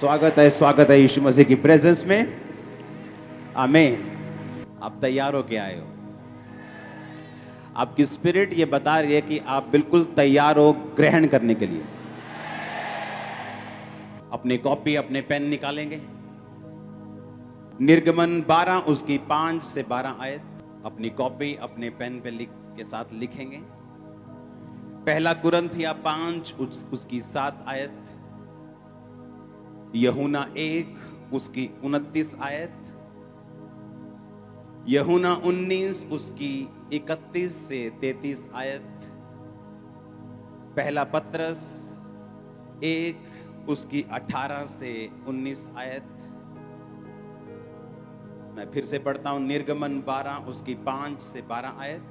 स्वागत है यीशु मसीह की प्रेजेंस में। आमीन। आप तैयार हो के आए हो? आपकी स्पिरिट ये बता रही है कि आप बिल्कुल तैयार हो ग्रहण करने के लिए। अपनी कॉपी अपने पेन निकालेंगे। निर्गमन 12 उसकी 5 से 12 आयत अपनी कॉपी अपने पेन पे के साथ लिखेंगे। पहला कुरिन्थिया 5 उसकी 7 आयत, यूहन्ना 1 उसकी 29 आयत, यूहन्ना 19 उसकी 31 से 33 आयत, पहला पत्रस 1 उसकी 18 से 19 आयत। मैं फिर से पढ़ता हूं, निर्गमन 12 उसकी 5 से 12 आयत,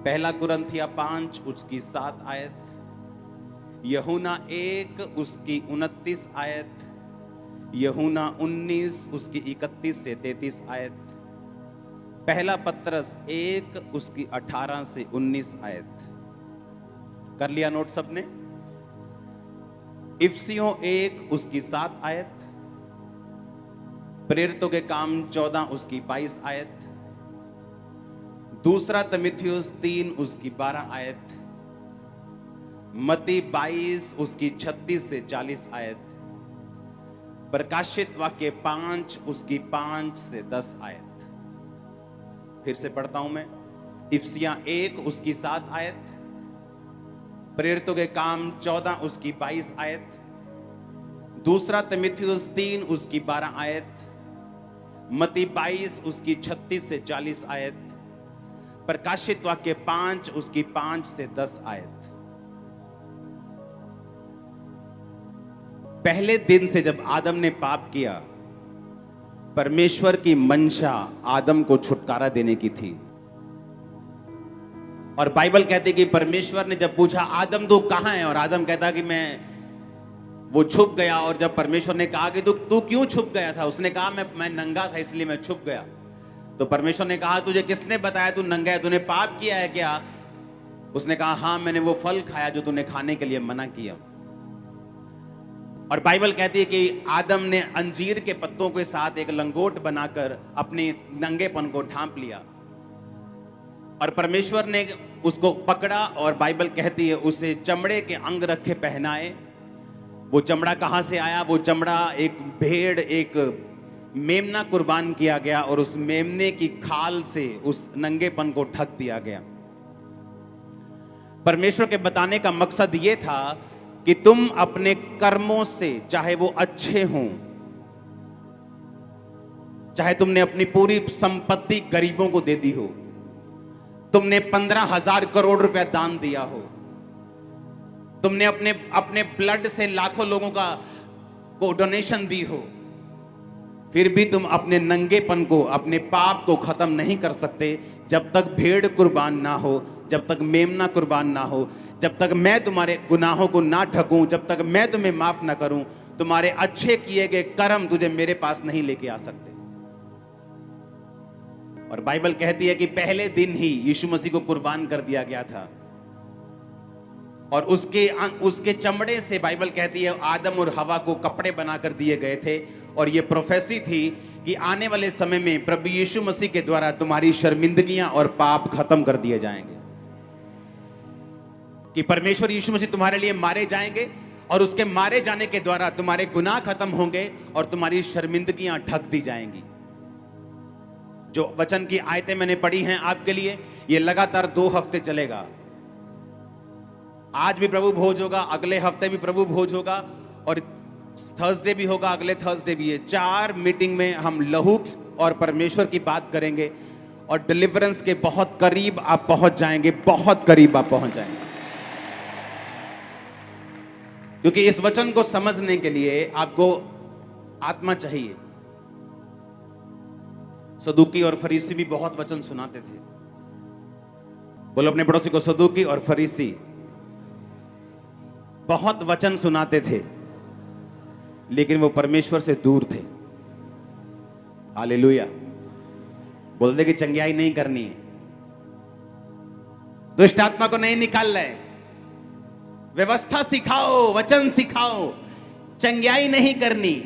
पहला कुरिन्थिया 5 उसकी 7 आयत, यूहन्ना 1 उसकी 29 आयत, यूहन्ना 19 उसकी 31 से 33 आयत, पहला पत्रस 1 उसकी 18 से 19 आयत। कर लिया नोट सबने? इफिसियों 1 उसकी 7 आयत, प्रेरितों के काम 14 उसकी 22 आयत, दूसरा तीमुथियुस 3 उसकी 12 आयत, मत्ती 22 उसकी 36 से 40 आयत, प्रकाशित वाक्य 5 उसकी 5 से 10 आयत। फिर से पढ़ता हूं मैं, इफिसियां 1 उसकी 7 आयत, प्रेरितों के काम 14 उसकी 22 आयत, दूसरा तीमुथियुस 3 उसकी 12 आयत, मत्ती 22 उसकी 36 से 40 आयत, प्रकाशित वाक्य 5 उसकी 5 से 10 आयत। पहले दिन से जब आदम ने पाप किया, परमेश्वर की मंशा आदम को छुटकारा देने की थी। और बाइबल कहती कि परमेश्वर ने जब पूछा आदम तू कहां है, और आदम कहता कि वो छुप गया। और जब परमेश्वर ने कहा कि तू क्यों छुप गया था, उसने कहा मैं नंगा था इसलिए मैं छुप गया। तो परमेश्वर ने कहा तुझे किसने बताया तू नंगा है, तूने पाप किया है क्या? उसने कहा हाँ, मैंने वो फल खाया जो तूने खाने के लिए मना किया। और बाइबल कहती है कि आदम ने अंजीर के पत्तों के साथ एक लंगोट बनाकर अपने नंगेपन को ढांप लिया, और परमेश्वर ने उसको पकड़ा और बाइबल कहती है उसे चमड़े के अंग रखे पहनाए। वो चमड़ा कहां से आया? वो चमड़ा एक भेड़, एक मेमना कुर्बान किया गया, और उस मेमने की खाल से उस नंगेपन को ढक दिया गया। परमेश्वर के बताने का मकसद यह था कि तुम अपने कर्मों से, चाहे वो अच्छे हों, चाहे तुमने अपनी पूरी संपत्ति गरीबों को दे दी हो, तुमने 15,000 करोड़ रुपया दान दिया हो, तुमने अपने ब्लड से लाखों लोगों को डोनेशन दी हो, फिर भी तुम अपने नंगेपन को, अपने पाप को खत्म नहीं कर सकते जब तक भेड़ कुर्बान ना हो, जब तक मेमना कुर्बान ना हो, जब तक मैं तुम्हारे गुनाहों को ना ढकूं, जब तक मैं तुम्हें माफ ना करूं। तुम्हारे अच्छे किए गए कर्म तुझे मेरे पास नहीं लेके आ सकते। और बाइबल कहती है कि पहले दिन ही यीशु मसीह को कुर्बान कर दिया गया था, और उसके चमड़े से बाइबल कहती है आदम और हवा को कपड़े बनाकर दिए गए थे। और यह प्रोफेसी थी कि आने वाले समय में प्रभु यीशु मसीह के द्वारा तुम्हारी शर्मिंदगियां और पाप खत्म कर दिए जाएंगे, कि परमेश्वर यीशु मसीह तुम्हारे लिए मारे जाएंगे, और उसके मारे जाने के द्वारा तुम्हारे गुनाह खत्म होंगे और तुम्हारी शर्मिंदगियां ढक दी जाएंगी। जो वचन की आयतें मैंने पढ़ी हैं आपके लिए, ये लगातार 2 हफ्ते चलेगा। आज भी प्रभु भोज होगा, अगले हफ्ते भी प्रभु भोज होगा, और थर्सडे भी होगा, अगले थर्सडे भी है। 4 मीटिंग में हम लहू और परमेश्वर की बात करेंगे, और डिलीवरेंस के बहुत करीब आप पहुंच जाएंगे, बहुत करीब आप पहुंच जाएंगे। क्योंकि इस वचन को समझने के लिए आपको आत्मा चाहिए। सदूकी और फरीसी भी बहुत वचन सुनाते थे। बोलो अपने पड़ोसी को, सदूकी और फरीसी बहुत वचन सुनाते थे, लेकिन वो परमेश्वर से दूर थे। हालेलुया। बोल दे कि चंगियाई नहीं करनी है, दुष्ट आत्मा को नहीं निकालना है, व्यवस्था सिखाओ, वचन सिखाओ, चंगियाई नहीं करनी।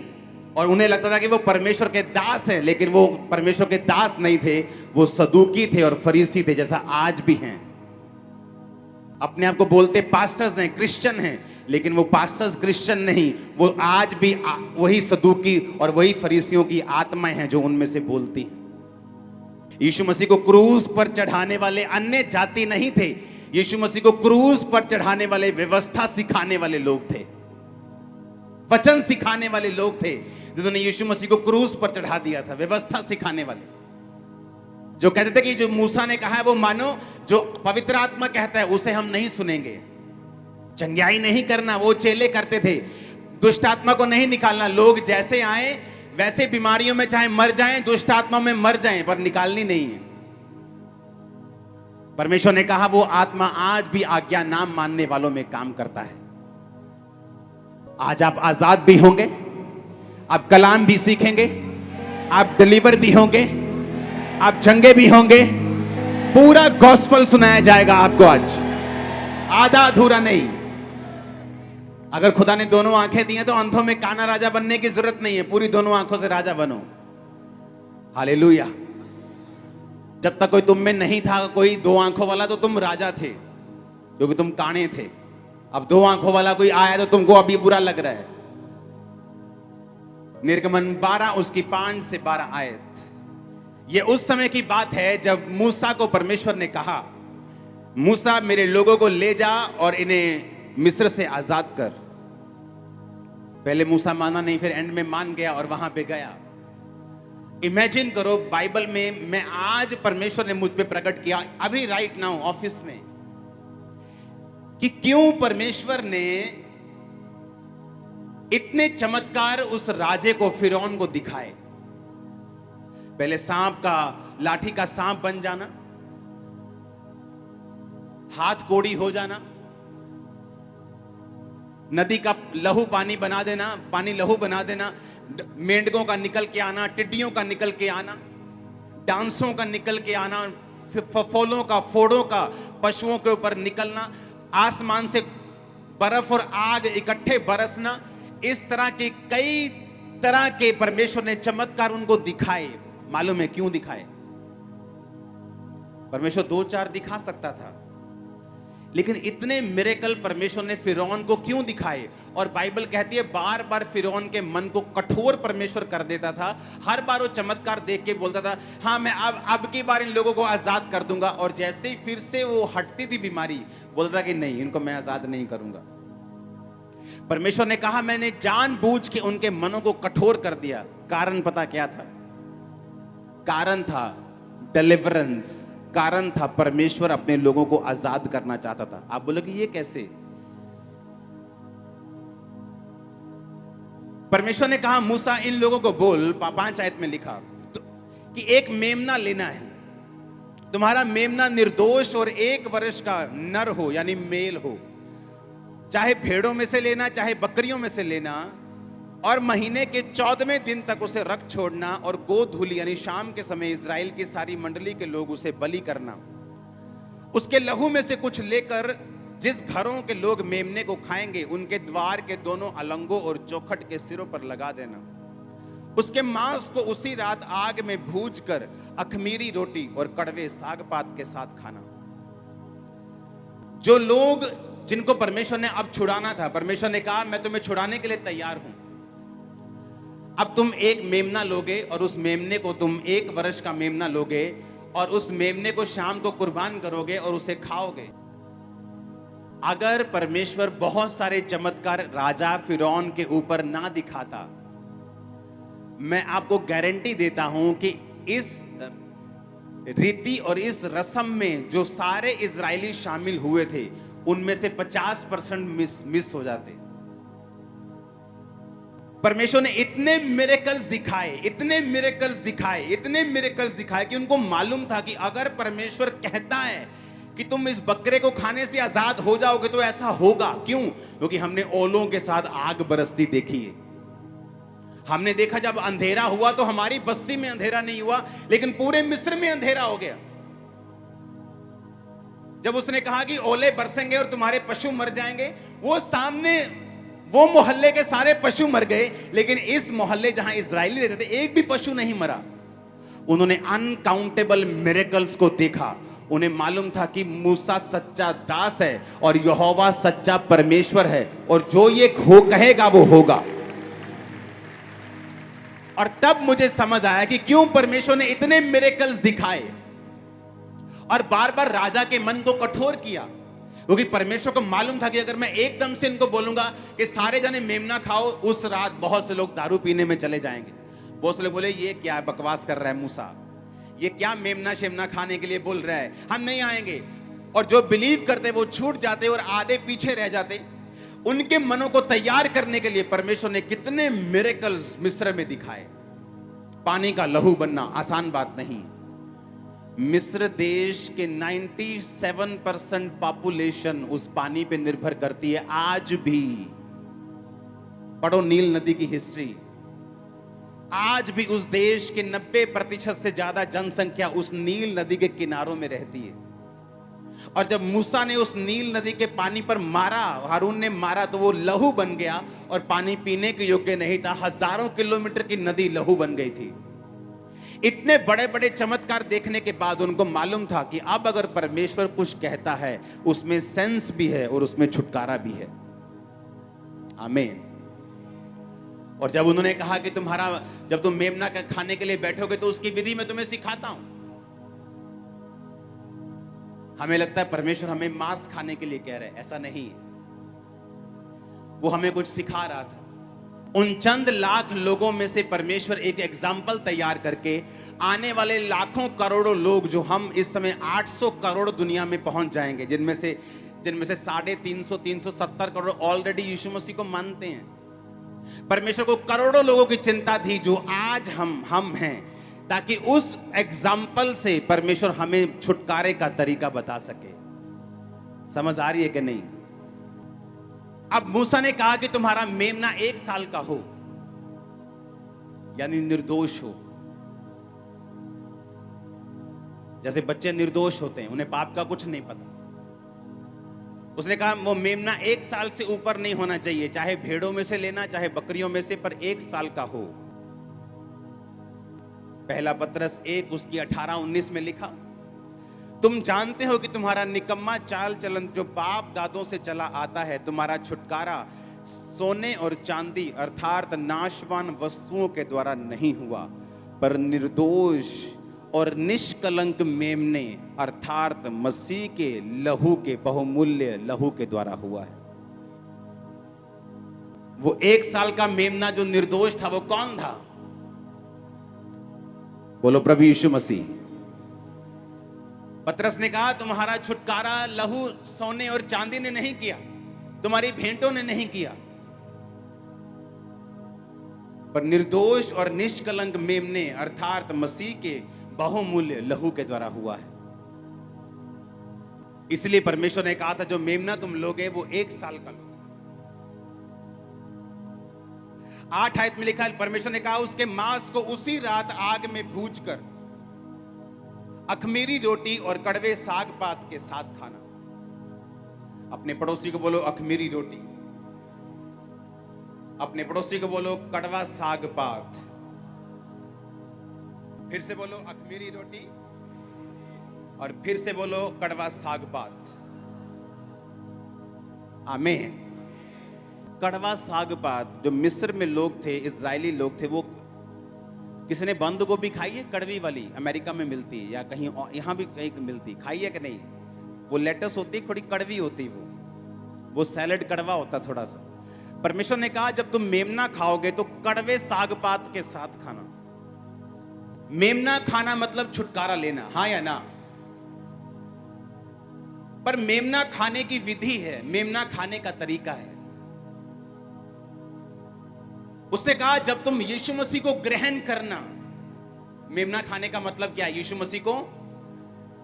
और उन्हें लगता था कि वो परमेश्वर के दास हैं, लेकिन वो परमेश्वर के दास नहीं थे, वो सदूकी थे और फरीसी थे, जैसा आज भी हैं। अपने आप को बोलते पास्टर्स हैं, क्रिश्चियन हैं, लेकिन वो पास्टर्स क्रिश्चियन नहीं, वो आज भी वही सदूकी और वही फरीसियों की आत्माएं हैं जो उनमें से बोलती हैं। यीशु मसीह को क्रूस पर चढ़ाने वाले अन्य जाति नहीं थे, यीशु मसीह को क्रूस पर चढ़ाने वाले व्यवस्था सिखाने वाले लोग थे, वचन सिखाने वाले लोग थे, जिन्होंने यीशु मसीह को क्रूस पर चढ़ा दिया था। व्यवस्था सिखाने वाले जो कहते थे कि जो मूसा ने कहा है वो मानो, जो पवित्र आत्मा कहता है उसे हम नहीं सुनेंगे। चंगियाई नहीं करना वो चेले करते थे, दुष्ट आत्मा को नहीं निकालना, लोग जैसे आए वैसे बीमारियों में चाहे मर जाएं, दुष्ट आत्मा में मर जाएं, पर निकालनी नहीं है। परमेश्वर ने कहा वो आत्मा आज भी आज्ञा नाम मानने वालों में काम करता है। आज आप आजाद भी होंगे, आप कलाम भी सीखेंगे, आप डिलीवर भी होंगे, आप चंगे भी होंगे, पूरा गॉस्पेल सुनाया जाएगा आपको आज, आधा अधूरा नहीं। अगर खुदा ने दोनों आंखें दी हैं तो अंधों में काना राजा बनने की जरूरत नहीं है, पूरी दोनों आंखों से राजा बनो। हालेलुया। जब तक कोई तुम में नहीं था कोई दो आंखों वाला, तो तुम राजा थे क्योंकि तुम काने थे। अब दो आंखों वाला कोई आया तो तुमको अभी बुरा लग रहा है। निर्गमन 12 उसकी 5 से 12 आयत। यह उस समय की बात है जब मूसा को परमेश्वर ने कहा, मूसा मेरे लोगों को ले जा और इन्हें मिस्र से आजाद कर। पहले मूसा माना नहीं, फिर एंड में मान गया और वहां पे गया। इमेजिन करो बाइबल में, मैं आज परमेश्वर ने मुझ पे प्रकट किया अभी राइट नाउ ऑफिस में, कि क्यों परमेश्वर ने इतने चमत्कार उस राजे को, फिरौन को दिखाए। पहले सांप का, लाठी का सांप बन जाना, हाथ कोड़ी हो जाना, नदी का लहू पानी बना देना, पानी लहू बना देना, मेंढकों का निकल के आना, टिड्डियों का निकल के आना, डांसों का निकल के आना, फफोलों का, फोड़ों का पशुओं के ऊपर निकलना, आसमान से बर्फ और आग इकट्ठे बरसना, इस तरह के कई तरह के परमेश्वर ने चमत्कार उनको दिखाए। मालूम है क्यों दिखाए? परमेश्वर 2-4 दिखा सकता था, लेकिन इतने मिरेकल परमेश्वर ने फिरौन को क्यों दिखाए? और बाइबल कहती है बार बार फिरौन के मन को कठोर परमेश्वर कर देता था। हर बार वो चमत्कार देख के बोलता था, हाँ मैं अब की बार इन लोगों को आजाद कर दूंगा, और जैसे ही फिर से वो हटती थी बीमारी, बोलता कि नहीं, इनको मैं आजाद नहीं करूंगा। परमेश्वर ने कहा मैंने जानबूझ के उनके मनों को कठोर कर दिया। कारण पता क्या था? कारण था डिलीवरेंस, कारण था परमेश्वर अपने लोगों को आजाद करना चाहता था। आप बोलोगे ये कैसे? परमेश्वर ने कहा मूसा इन लोगों को बोल, 5 आयत में लिखा तो, कि एक मेमना लेना है, तुम्हारा मेमना निर्दोष और 1 वर्ष का नर हो, यानी मेल हो, चाहे भेड़ों में से लेना चाहे बकरियों में से लेना, और महीने के 14वें दिन तक उसे रख छोड़ना, और गोधूलि यानी शाम के समय इजराइल की सारी मंडली के लोग उसे बलि करना। उसके लहू में से कुछ लेकर जिस घरों के लोग मेमने को खाएंगे उनके द्वार के दोनों अलंगों और चौखट के सिरों पर लगा देना। उसके मांस को उसी रात आग में भूनकर अखमीरी रोटी और कड़वे साग पात के साथ खाना। जो लोग जिनको परमेश्वर ने अब छुड़ाना था, परमेश्वर ने कहा मैं तुम्हें छुड़ाने के लिए तैयार हूं। अब तुम एक मेमना लोगे और उस मेमने को तुम 1 वर्ष का मेमना लोगे और उस मेमने को शाम को कुर्बान करोगे और उसे खाओगे। अगर परमेश्वर बहुत सारे चमत्कार राजा फिरौन के ऊपर ना दिखाता, मैं आपको गारंटी देता हूं कि इस रीति और इस रस्म में जो सारे इजरायली शामिल हुए थे उनमें से 50% मिस हो जाते। परमेश्वर ने इतने मिरेकल्स दिखाए, इतने मिरेकल्स दिखाए, इतने मिरेकल्स दिखाए कि उनको मालूम था कि अगर परमेश्वर कहता है कि तुम इस बकरे को खाने से आजाद हो जाओगे तो ऐसा होगा। क्यों? क्योंकि हमने ओलों के साथ आग बरसती देखी है। हमने देखा जब अंधेरा हुआ तो हमारी बस्ती में अंधेरा नहीं हुआ, लेकिन पूरे मिस्र में अंधेरा हो गया। जब उसने कहा कि ओले बरसेंगे और तुम्हारे पशु मर जाएंगे, वो सामने वो मोहल्ले के सारे पशु मर गए, लेकिन इस मोहल्ले जहां इजरायली रहते थे एक भी पशु नहीं मरा। उन्होंने अनकाउंटेबल मिरेकल्स को देखा। उन्हें मालूम था कि मूसा सच्चा दास है और यहोवा सच्चा परमेश्वर है, और जो ये कहेगा वो होगा। और तब मुझे समझ आया कि क्यों परमेश्वर ने इतने मिरेकल्स दिखाए और बार बार राजा के मन को कठोर किया, क्योंकि परमेश्वर को मालूम था कि अगर मैं एकदम से इनको बोलूंगा कि सारे जने मेमना खाओ, उस रात बहुत से लोग दारू पीने में चले जाएंगे। बहुत से लोग बोले ये क्या बकवास कर रहा है मूसा, ये क्या मेमना शेमना खाने के लिए बोल रहा है, हम नहीं आएंगे। और जो बिलीव करते वो छूट जाते और आधे पीछे रह जाते। उनके मनों को तैयार करने के लिए परमेश्वर ने कितने मिरेकल्स मिस्र में दिखाए। पानी का लहू बनना आसान बात नहीं। मिस्र देश के 97% पॉपुलेशन उस पानी पे निर्भर करती है आज भी। पढ़ो नील नदी की हिस्ट्री। आज भी उस देश के 90% से ज्यादा जनसंख्या उस नील नदी के किनारों में रहती है। और जब मूसा ने उस नील नदी के पानी पर मारा, हारून ने मारा, तो वो लहू बन गया और पानी पीने के योग्य नहीं था। हजारों किलोमीटर की नदी लहू बन गई थी। इतने बड़े बड़े चमत्कार देखने के बाद उनको मालूम था कि अब अगर परमेश्वर कुछ कहता है उसमें सेंस भी है और उसमें छुटकारा भी है। आमीन। और जब उन्होंने कहा कि जब तुम मेमना का खाने के लिए बैठोगे तो उसकी विधि मैं तुम्हें सिखाता हूं। हमें लगता है परमेश्वर हमें मांस खाने के लिए कह रहे हैं, ऐसा नहीं। वो हमें कुछ सिखा रहा था। उन चंद लाख लोगों में से परमेश्वर एक एग्जाम्पल तैयार करके आने वाले लाखों करोड़ों लोग, जो हम इस समय 800 करोड़ दुनिया में पहुंच जाएंगे, जिनमें से 370 करोड़ ऑलरेडी यीशु मसीह को मानते हैं। परमेश्वर को करोड़ों लोगों की चिंता थी जो आज हम हैं, ताकि उस एग्जाम्पल से परमेश्वर हमें छुटकारे का तरीका बता सके। समझ आ रही है कि नहीं? अब मूसा ने कहा कि तुम्हारा मेमना 1 साल का हो, यानी निर्दोष हो। जैसे बच्चे निर्दोष होते हैं, उन्हें पाप का कुछ नहीं पता। उसने कहा वो मेमना 1 साल से ऊपर नहीं होना चाहिए, चाहे भेड़ों में से लेना चाहे बकरियों में से, पर 1 साल का हो। पहला पत्रस 1 उसकी 18-19 में लिखा, तुम जानते हो कि तुम्हारा निकम्मा चाल चलन जो बाप दादों से चला आता है, तुम्हारा छुटकारा सोने और चांदी अर्थात नाशवान वस्तुओं के द्वारा नहीं हुआ, पर निर्दोष और निष्कलंक मेमने अर्थात मसीह के लहू के बहुमूल्य लहू के द्वारा हुआ है। वो 1 साल का मेमना जो निर्दोष था वो कौन था? बोलो प्रभु यीशु मसीह। पतरस ने कहा तुम्हारा छुटकारा लहू सोने और चांदी ने नहीं किया, तुम्हारी भेंटों ने नहीं किया, पर निर्दोष और निष्कलंक मेमने अर्थात मसीह के बहुमूल्य लहू के द्वारा हुआ है। इसलिए परमेश्वर ने कहा था जो मेमना तुम लोगे वो 1 साल का लो। 8 आयत में लिखा है, परमेश्वर ने कहा उसके मांस को उसी रात आग में भूनकर अखमीरी रोटी और कड़वे साग पात के साथ खाना। अपने पड़ोसी को बोलो अखमीरी रोटी, अपने पड़ोसी को बोलो कड़वा साग पात, फिर से बोलो अखमीरी रोटी और फिर से बोलो कड़वा साग पात। आमीन। कड़वा साग पात, जो मिस्र में लोग थे, इजरायली लोग थे, वो किसी ने बंद गोभी खाई है? कड़वी वाली अमेरिका में मिलती है या कहीं यहां भी कहीं मिलती, खाई है कि नहीं? वो लेटस होती, थोड़ी कड़वी होती, वो सैलेड कड़वा होता थोड़ा सा। परमेश्वर ने कहा जब तुम मेमना खाओगे तो कड़वे साग पात के साथ खाना। मेमना खाना मतलब छुटकारा लेना, हाँ या ना? पर मेमना खाने की विधि है, मेमना खाने का तरीका है। उसने कहा जब तुम यीशु मसीह को ग्रहण करना, मेमना खाने का मतलब क्या है? यीशु मसीह को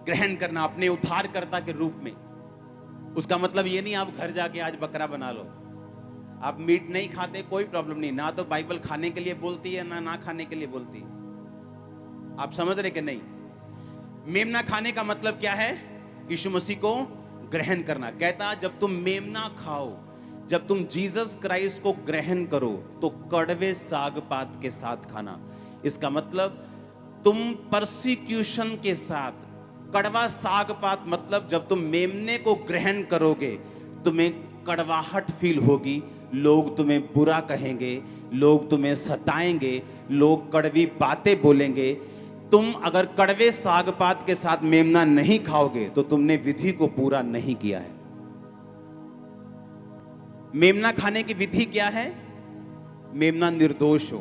ग्रहण करना अपने उद्धारकर्ता के रूप में। उसका मतलब ये नहीं आप घर जाके आज बकरा बना लो, आप मीट नहीं खाते, कोई प्रॉब्लम नहीं, ना तो बाइबल खाने के लिए बोलती है ना खाने के लिए बोलती है। आप समझ रहे कि नहीं? मेमना खाने का मतलब क्या है? यीशु मसीह को ग्रहण करना। कहता जब तुम मेमना खाओ, जब तुम जीसस क्राइस्ट को ग्रहण करो तो कड़वे साग पात के साथ खाना। इसका मतलब तुम परसिक्यूशन के साथ, कड़वा साग पात मतलब जब तुम मेमने को ग्रहण करोगे तुम्हें कड़वाहट फील होगी, लोग तुम्हें बुरा कहेंगे, लोग तुम्हें सताएंगे, लोग कड़वी बातें बोलेंगे। तुम अगर कड़वे साग पात के साथ मेमना नहीं खाओगे तो तुमने विधि को पूरा नहीं किया है। मेमना खाने की विधि क्या है? मेमना निर्दोष हो।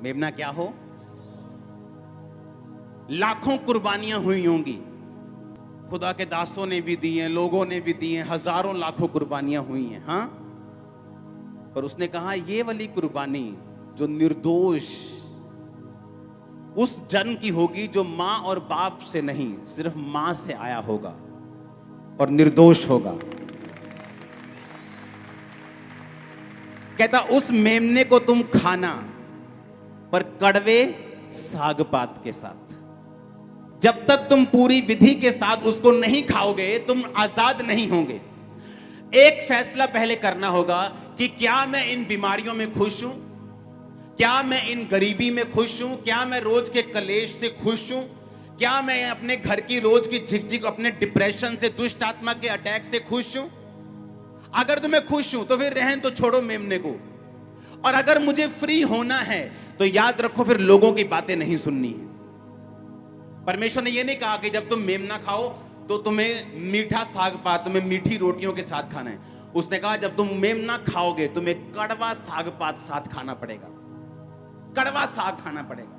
मेमना क्या हो? लाखों कुर्बानियां हुई होंगी, खुदा के दासों ने भी दी हैं, लोगों ने भी दी हैं, हजारों लाखों कुर्बानियां हुई हैं, हाँ। पर उसने कहा ये वाली कुर्बानी जो निर्दोष उस जन की होगी जो मां और बाप से नहीं, सिर्फ मां से आया होगा और निर्दोष होगा। कहता उस मेमने को तुम खाना, पर कड़वे साग पात के साथ। जब तक तुम पूरी विधि के साथ उसको नहीं खाओगे तुम आजाद नहीं होंगे। एक फैसला पहले करना होगा कि क्या मैं इन बीमारियों में खुश हूं, क्या मैं इन गरीबी में खुश हूं, क्या मैं रोज के कलेश से खुश हूं, क्या मैं अपने घर की रोज की झिकझिक, अपने डिप्रेशन से, दुष्ट आत्मा के अटैक से खुश हूं। अगर तो मैं खुश हूं तो फिर रहन तो छोड़ो मेमने को, और अगर मुझे फ्री होना है तो याद रखो फिर लोगों की बातें नहीं सुननी है। परमेश्वर ने यह नहीं कहा कि जब तुम मेमना खाओ तो तुम्हें मीठा साग पात, तुम्हें मीठी रोटियों के साथ खाना है। उसने कहा जब तुम मेमना खाओगे तुम्हें कड़वा साग पात साथ खाना पड़ेगा, कड़वा साग खाना पड़ेगा।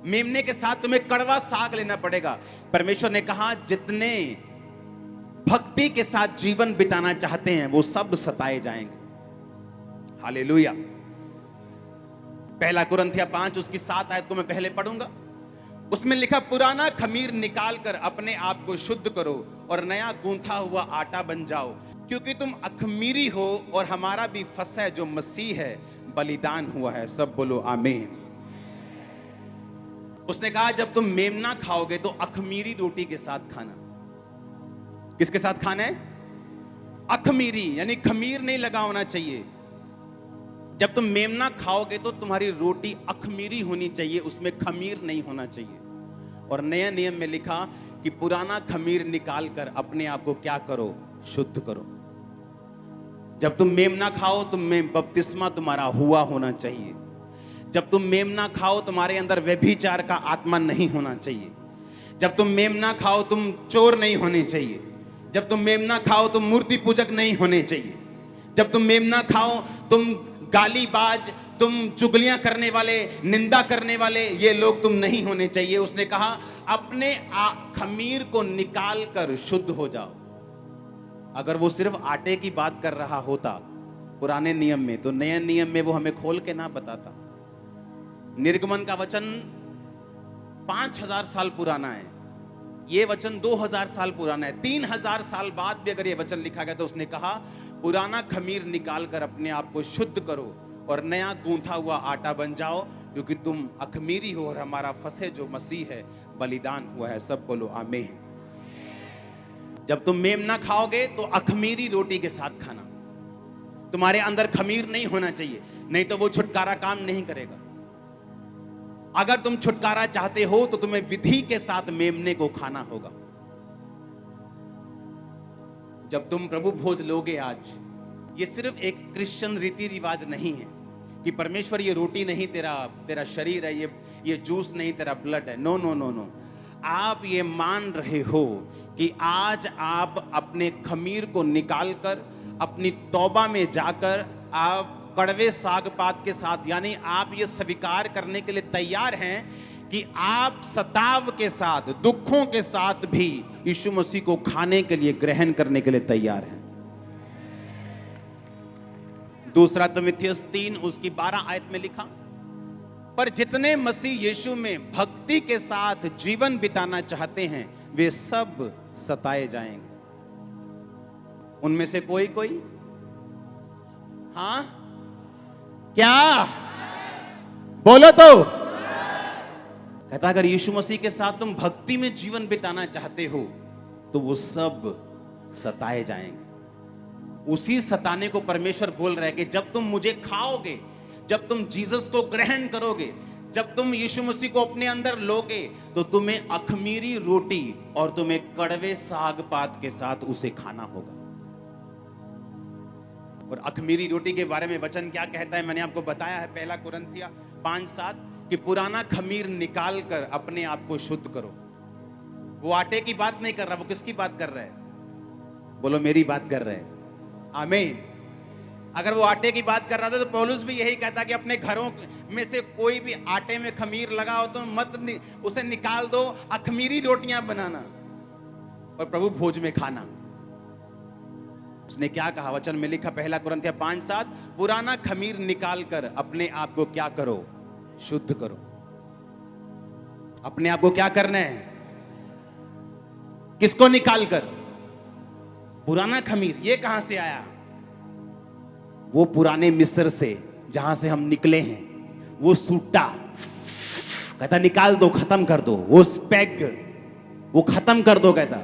मेमने के साथ तुम्हें कड़वा साग लेना पड़ेगा। परमेश्वर ने कहा जितने भक्ति के साथ जीवन बिताना चाहते हैं वो सब सताए जाएंगे। हालेलुया। पहला कुरिन्थियों 5 उसकी 7 आयत को मैं पहले पढ़ूंगा। उसमें लिखा पुराना खमीर निकाल कर अपने आप को शुद्ध करो और नया गूंथा हुआ आटा बन जाओ, क्योंकि तुम अखमीरी हो और हमारा भी फसह जो मसीह है बलिदान हुआ है। सब बोलो आमीन। उसने कहा जब तुम मेमना खाओगे तो अखमीरी रोटी के साथ खाना। किसके साथ खाना है? अखमीरी, यानी खमीर नहीं लगा होना चाहिए। जब तुम मेमना खाओगे तो तुम्हारी रोटी अखमीरी होनी चाहिए, उसमें खमीर नहीं होना चाहिए। और नया नियम में लिखा कि पुराना खमीर निकाल कर अपने आप को क्या करो? शुद्ध करो। जब तुम मेमना खाओ तुम में बपतिस्मा तुम्हारा हुआ होना चाहिए। जब तुम मेमना खाओ तुम्हारे अंदर व्यभिचार का आत्मा नहीं होना चाहिए। जब तुम मेमना खाओ तुम चोर नहीं होने चाहिए। जब तुम मेमना खाओ तुम मूर्ति पूजक नहीं होने चाहिए। जब तुम मेमना खाओ तुम गालीबाज, तुम चुगलियां करने वाले, निंदा करने वाले, ये लोग तुम नहीं होने चाहिए। उसने कहा अपने खमीर को निकाल कर शुद्ध हो जाओ। अगर वो सिर्फ आटे की बात कर रहा होता पुराने नियम में, तो नए नियम में वो हमें खोल के ना बताता। निर्गमन का वचन 5000 साल पुराना है, ये वचन 2000 साल पुराना है। 3000 साल बाद भी अगर ये वचन लिखा गया तो उसने कहा पुराना खमीर निकाल कर अपने आप को शुद्ध करो और नया गूंथा हुआ आटा बन जाओ, क्योंकि तुम अखमीरी हो और हमारा फसह जो मसीह है बलिदान हुआ है। सब बोलो आमीन। जब तुम मेमना खाओगे तो अखमीरी रोटी के साथ खाना। तुम्हारे अंदर खमीर नहीं होना चाहिए, नहीं तो वो छुटकारा काम नहीं करेगा। अगर तुम छुटकारा चाहते हो तो तुम्हें विधि के साथ मेमने को खाना होगा। जब तुम प्रभु भोज लोगे आज, ये सिर्फ एक क्रिश्चियन रीति रिवाज नहीं है कि परमेश्वर ये रोटी नहीं तेरा शरीर है, ये जूस नहीं तेरा ब्लड है। नो नो नो नो, आप ये मान रहे हो कि आज आप अपने खमीर को निकालकर अपनी तौबा में जाकर आप कड़वे साग पात के साथ, यानी आप ये स्वीकार करने के लिए तैयार हैं कि आप सताव के साथ, दुखों के साथ भी यीशु मसीह को खाने के लिए, ग्रहण करने के लिए तैयार हैं। दूसरा तिमुथियुस 3 उसकी 12 आयत में लिखा, पर जितने मसीह यीशु में भक्ति के साथ जीवन बिताना चाहते हैं वे सब सताए जाएंगे। उनमें से कोई कोई, हाँ क्या बोलो तो। कहता अगर यीशु मसीह के साथ तुम भक्ति में जीवन बिताना चाहते हो तो वो सब सताए जाएंगे। उसी सताने को परमेश्वर बोल रहा है कि जब तुम मुझे खाओगे, जब तुम जीसस को ग्रहण करोगे, जब तुम यीशु मसीह को अपने अंदर लोगे, तो तुम्हें अखमीरी रोटी और तुम्हें कड़वे साग पात के साथ उसे खाना होगा। और अखमीरी रोटी के बारे में वचन क्या कहता है, मैंने आपको बताया है, 1 कुरिन्थिया 5:7 कि पुराना खमीर निकाल कर अपने आप को शुद्ध करो। वो आटे की बात नहीं कर रहा, वो किसकी बात कर रहा है? बोलो, मेरी बात कर रहे हैं। आमीन। अगर वो आटे की बात कर रहा था तो पौलुस भी यही कहता कि अपने घरों में से कोई भी आटे में खमीर लगा हो तो मत उसे निकाल दो, अखमीरी रोटियां बनाना और प्रभु भोज में खाना। उसने क्या कहा? वचन में लिखा 1 कुरिन्थिया 5:7, पुराना खमीर निकाल कर अपने आप को क्या करो? शुद्ध करो। अपने आप को क्या करना है? किसको निकाल कर? पुराना खमीर। ये कहां से आया? वो पुराने मिस्र से जहां से हम निकले हैं, वो सूटा कहता निकाल दो, खत्म कर दो। वो स्पेग वो खत्म कर दो कहता।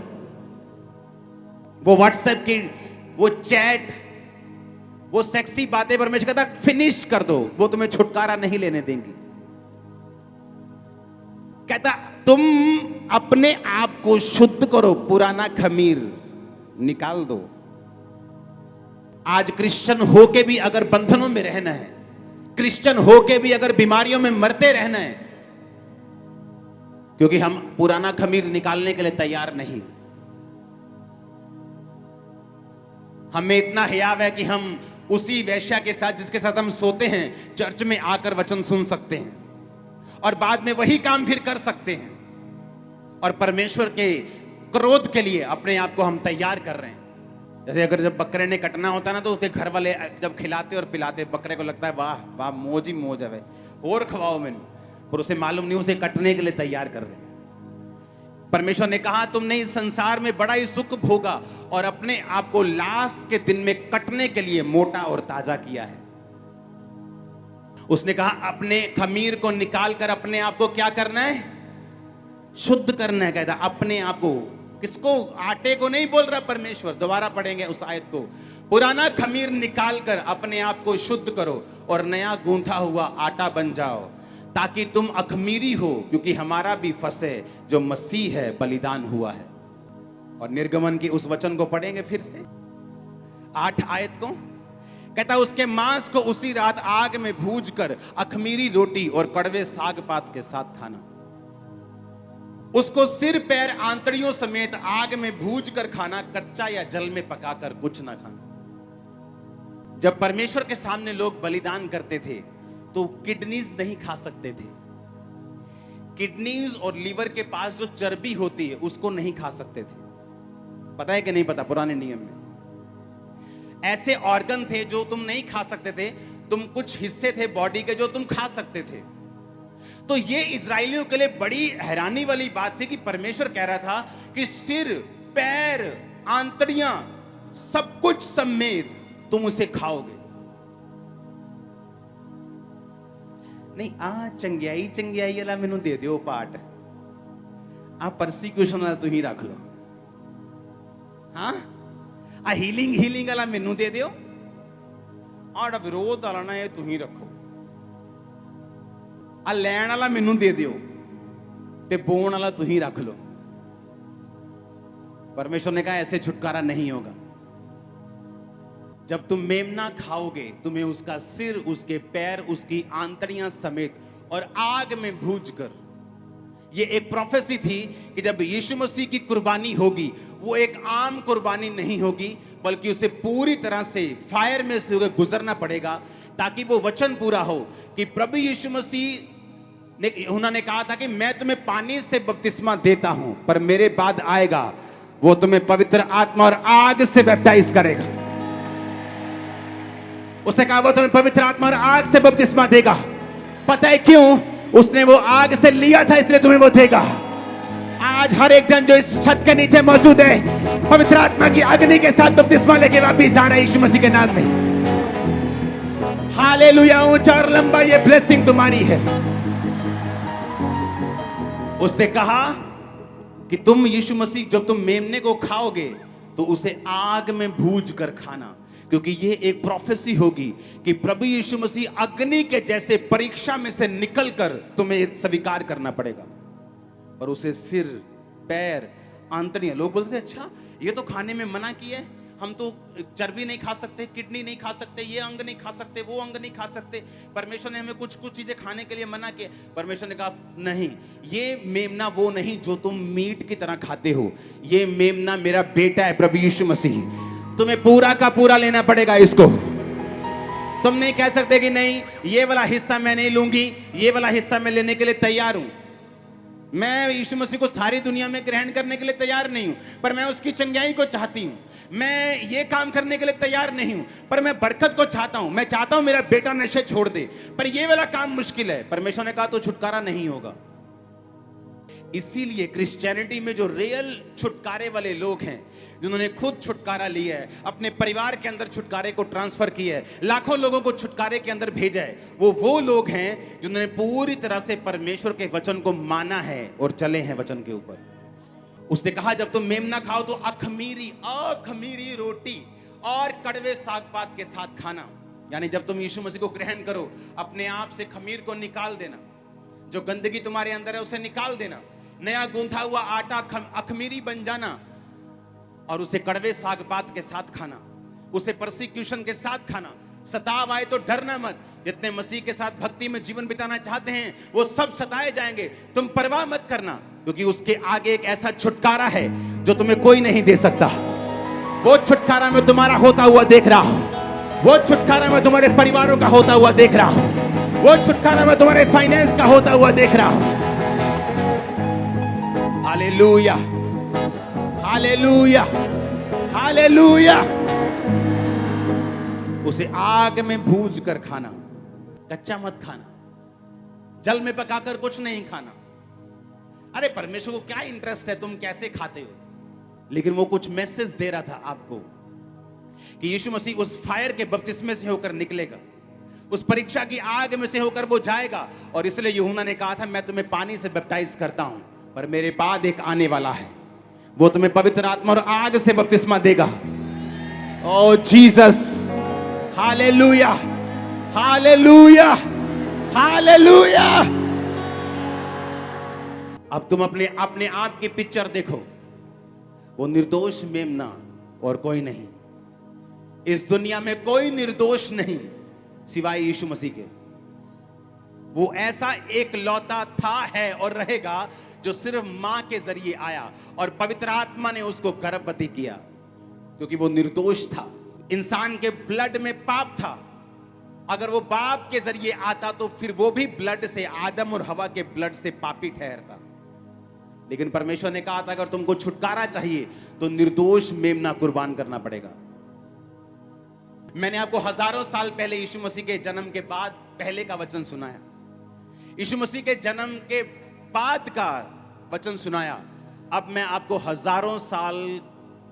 वो व्हाट्सएप की वो चैट, वो सेक्सी बातें परमेश्वर कहता फिनिश कर दो, वो तुम्हें छुटकारा नहीं लेने देंगी। कहता तुम अपने आप को शुद्ध करो, पुराना खमीर निकाल दो। आज क्रिश्चियन होके भी अगर बंधनों में रहना है, क्रिश्चियन होके भी अगर बीमारियों में मरते रहना है, क्योंकि हम पुराना खमीर निकालने के लिए तैयार नहीं। हमें इतना हियाव है कि हम उसी वेश्या के साथ जिसके साथ हम सोते हैं चर्च में आकर वचन सुन सकते हैं और बाद में वही काम फिर कर सकते हैं, और परमेश्वर के क्रोध के लिए अपने आप को हम तैयार कर रहे हैं। जैसे अगर जब बकरे ने कटना होता ना तो उसके घर वाले जब खिलाते और पिलाते, बकरे को लगता है वाह वाह मौज ही मौज है भाई, और खवाओ मैंने, पर उसे मालूम नहीं उसे कटने के लिए तैयार कर रहे हैं। परमेश्वर ने कहा तुमने इस संसार में बड़ा ही सुख भोगा और अपने आप को लाश के दिन में कटने के लिए मोटा और ताजा किया है। उसने कहा अपने खमीर को निकाल कर अपने आप को क्या करना है? शुद्ध करना है। कहता अपने आप को, किसको? आटे को नहीं बोल रहा परमेश्वर। दोबारा पढ़ेंगे उस आयत को। पुराना खमीर निकाल कर अपने आप को शुद्ध करो और नया गूंथा हुआ आटा बन जाओ, ताकि तुम अखमीरी हो, क्योंकि हमारा भी फसह जो मसीह है बलिदान हुआ है। और निर्गमन की उस वचन को पढ़ेंगे फिर से 8 आयत को। कहता उसके मांस को उसी रात आग में भूज कर अखमीरी रोटी और कड़वे साग पात के साथ खाना। उसको सिर पैर आंतड़ियों समेत आग में भूज कर खाना, कच्चा या जल में पकाकर कुछ ना खाना। जब परमेश्वर के सामने लोग बलिदान करते थे तो किडनीज नहीं खा सकते थे। किडनीज और लीवर के पास जो चर्बी होती है उसको नहीं खा सकते थे। पता है कि नहीं पता? पुराने नियम में ऐसे ऑर्गन थे जो तुम नहीं खा सकते थे, तुम कुछ हिस्से थे बॉडी के जो तुम खा सकते थे। तो ये इजरायलियों के लिए बड़ी हैरानी वाली बात थी कि परमेश्वर कह रहा था कि सिर पैर आंतड़ियां सब कुछ समेत तुम उसे खाओगे। नहीं आ चंगियाई चंगियाई वाला मैनू दे दियो पार्ट, आ परसिक्यूशन वाला तू ही रख लो। हाँ आ हीलिंग वाला मैनू दे दियो, और विरोध वाला ना ये तू ही रखो। आ लैन वाला मैनू दे दियो ते बोन वाला तू ही रख लो। परमेश्वर ने कहा ऐसे छुटकारा नहीं होगा। जब तुम मेमना खाओगे तुम्हें उसका सिर, उसके पैर, उसकी आंतड़ियां समेत और आग में भूज कर। यह एक प्रोफेसी थी कि जब यीशु मसीह की कुर्बानी होगी वो एक आम कुर्बानी नहीं होगी, बल्कि उसे पूरी तरह से फायर में से होकर गुजरना पड़ेगा, ताकि वो वचन पूरा हो कि प्रभु यीशु मसीह ने, उन्होंने कहा था कि मैं तुम्हें पानी से बपतिस्मा देता हूं, पर मेरे बाद आएगा वो तुम्हें पवित्र आत्मा और आग से बैप्टाइज करेगा। उसने कहा वो तुम्हें पवित्र आत्मा और आग से बपतिस्मा देगा। पता है क्यों? उसने वो आग से लिया था इसलिए तुम्हें वो देगा। आज हर एक जन जो इस छत के नीचे मौजूद है पवित्र आत्मा की अग्नि के साथ बपतिस्मा लेके वापिस आ रहा है यीशु मसीह के नाम में। हालेलुया। ऊंचा और लंबा ये ब्लेसिंग तुम्हारी है। उसने कहा कि तुम यीशु मसीह जब तुम मेमने को खाओगे तो उसे आग में भूज कर खाना। क्योंकि ये एक प्रोफेसी होगी कि प्रभु यीशु मसीह अग्नि के जैसे परीक्षा में से निकलकर तुम्हें स्वीकार करना पड़ेगा। पर उसे सिर, पैर, आंतड़ियां, लोग बोलते हैं अच्छा ये तो खाने में मना किया है, हम तो चर्बी नहीं खा सकते, किडनी नहीं खा सकते, ये अंग नहीं खा सकते, वो अंग नहीं खा सकते, परमेश्वर ने हमें कुछ कुछ चीजें खाने के लिए मना किया। परमेश्वर ने कहा नहीं, ये मेमना वो नहीं जो तुम मीट की तरह खाते हो, ये मेमना मेरा बेटा है प्रभु यीशु मसीह, तुम्हें पूरा का पूरा लेना पड़ेगा इसको। तुम नहीं कह सकते कि नहीं ये वाला हिस्सा मैं नहीं लूंगी, ये वाला हिस्सा मैं लेने के लिए तैयार हूं। मैं यीशु मसीह को सारी दुनिया में ग्रहण करने के लिए तैयार नहीं हूं, पर मैं उसकी चंगाई को चाहती हूं। मैं ये काम करने के लिए तैयार नहीं हूं, पर मैं बरकत को चाहता हूं। मैं चाहता हूं मेरा बेटा नशे छोड़ दे, पर ये वाला काम मुश्किल है। परमेश्वर ने कहा तो छुटकारा नहीं होगा। इसीलिए क्रिश्चियनिटी में जो रियल छुटकारे वाले लोग हैं, जिन्होंने खुद छुटकारा लिया है, अपने परिवार के अंदर छुटकारे को ट्रांसफर किया है, लाखों लोगों को छुटकारे के अंदर भेजा है, वो लोग हैं जिन्होंने पूरी तरह से परमेश्वर के वचन को माना है और चले हैं वचन के ऊपर। उसने कहा जब तुम मेमना खाओ तो अखमीरी रोटी और कड़वे साग पात के साथ खाना। यानी जब तुम यीशु मसीह को ग्रहण करो, अपने आप से खमीर को निकाल देना, जो गंदगी तुम्हारे अंदर है उसे निकाल देना, नया गूंथा हुआ आटा अखमीरी बन जाना, और उसे कड़वे साग पात के साथ खाना, उसे परसिक्यूशन के साथ खाना। सताव आए तो डरना मत। जितने मसीह के साथ भक्ति में जीवन बिताना चाहते हैं वो सब सताए जाएंगे, तुम परवाह मत करना, क्योंकि उसके आगे एक ऐसा छुटकारा है जो तुम्हें कोई नहीं दे सकता। वो छुटकारा मैं तुम्हारा होता हुआ देख रहा हूं, वो छुटकारा मैं तुम्हारे परिवारों का होता हुआ देख रहा हूं, वो छुटकारा मैं तुम्हारे फाइनेंस का होता हुआ देख रहा हूं। Hallelujah, hallelujah, hallelujah. उसे आग में भूज कर खाना, कच्चा मत खाना, जल में पकाकर कुछ नहीं खाना। अरे परमेश्वर को क्या इंटरेस्ट है तुम कैसे खाते हो, लेकिन वो कुछ मैसेज दे रहा था आपको कि यीशु मसीह उस फायर के बपतिस्मे से होकर निकलेगा, उस परीक्षा की आग में से होकर वो जाएगा। और इसलिए यूहन्ना ने कहा था मैं तुम्हें पानी से बैप्टाइज करता हूं, पर मेरे बाद एक आने वाला है, वो तुम्हें पवित्र आत्मा और आग से बपतिस्मा देगा। ओ जीसस, हालेलुया, हालेलुया, हालेलुया। अब तुम अपने आप की पिक्चर देखो, वो निर्दोष मेमना और कोई नहीं। इस दुनिया में कोई निर्दोष नहीं सिवाय यीशु मसीह के। वो ऐसा एक लौता था, है और रहेगा जो सिर्फ मां के जरिए आया और पवित्र आत्मा ने उसको गर्भवती किया, क्योंकि वो निर्दोष था। इंसान के ब्लड में पाप था। अगर वो बाप के जरिए आता तो फिर वो भी ब्लड से, आदम और हवा के ब्लड से पापी ठहरता। लेकिन परमेश्वर ने कहा था अगर तुमको छुटकारा चाहिए तो निर्दोष मेमना कुर्बान करना पड़ेगा। मैंने आपको हजारों साल पहले यीशु मसीह के जन्म के बाद पहले का वचन सुनाया, यीशु मसीह के जन्म के बाद का वचन सुनाया। अब मैं आपको हजारों साल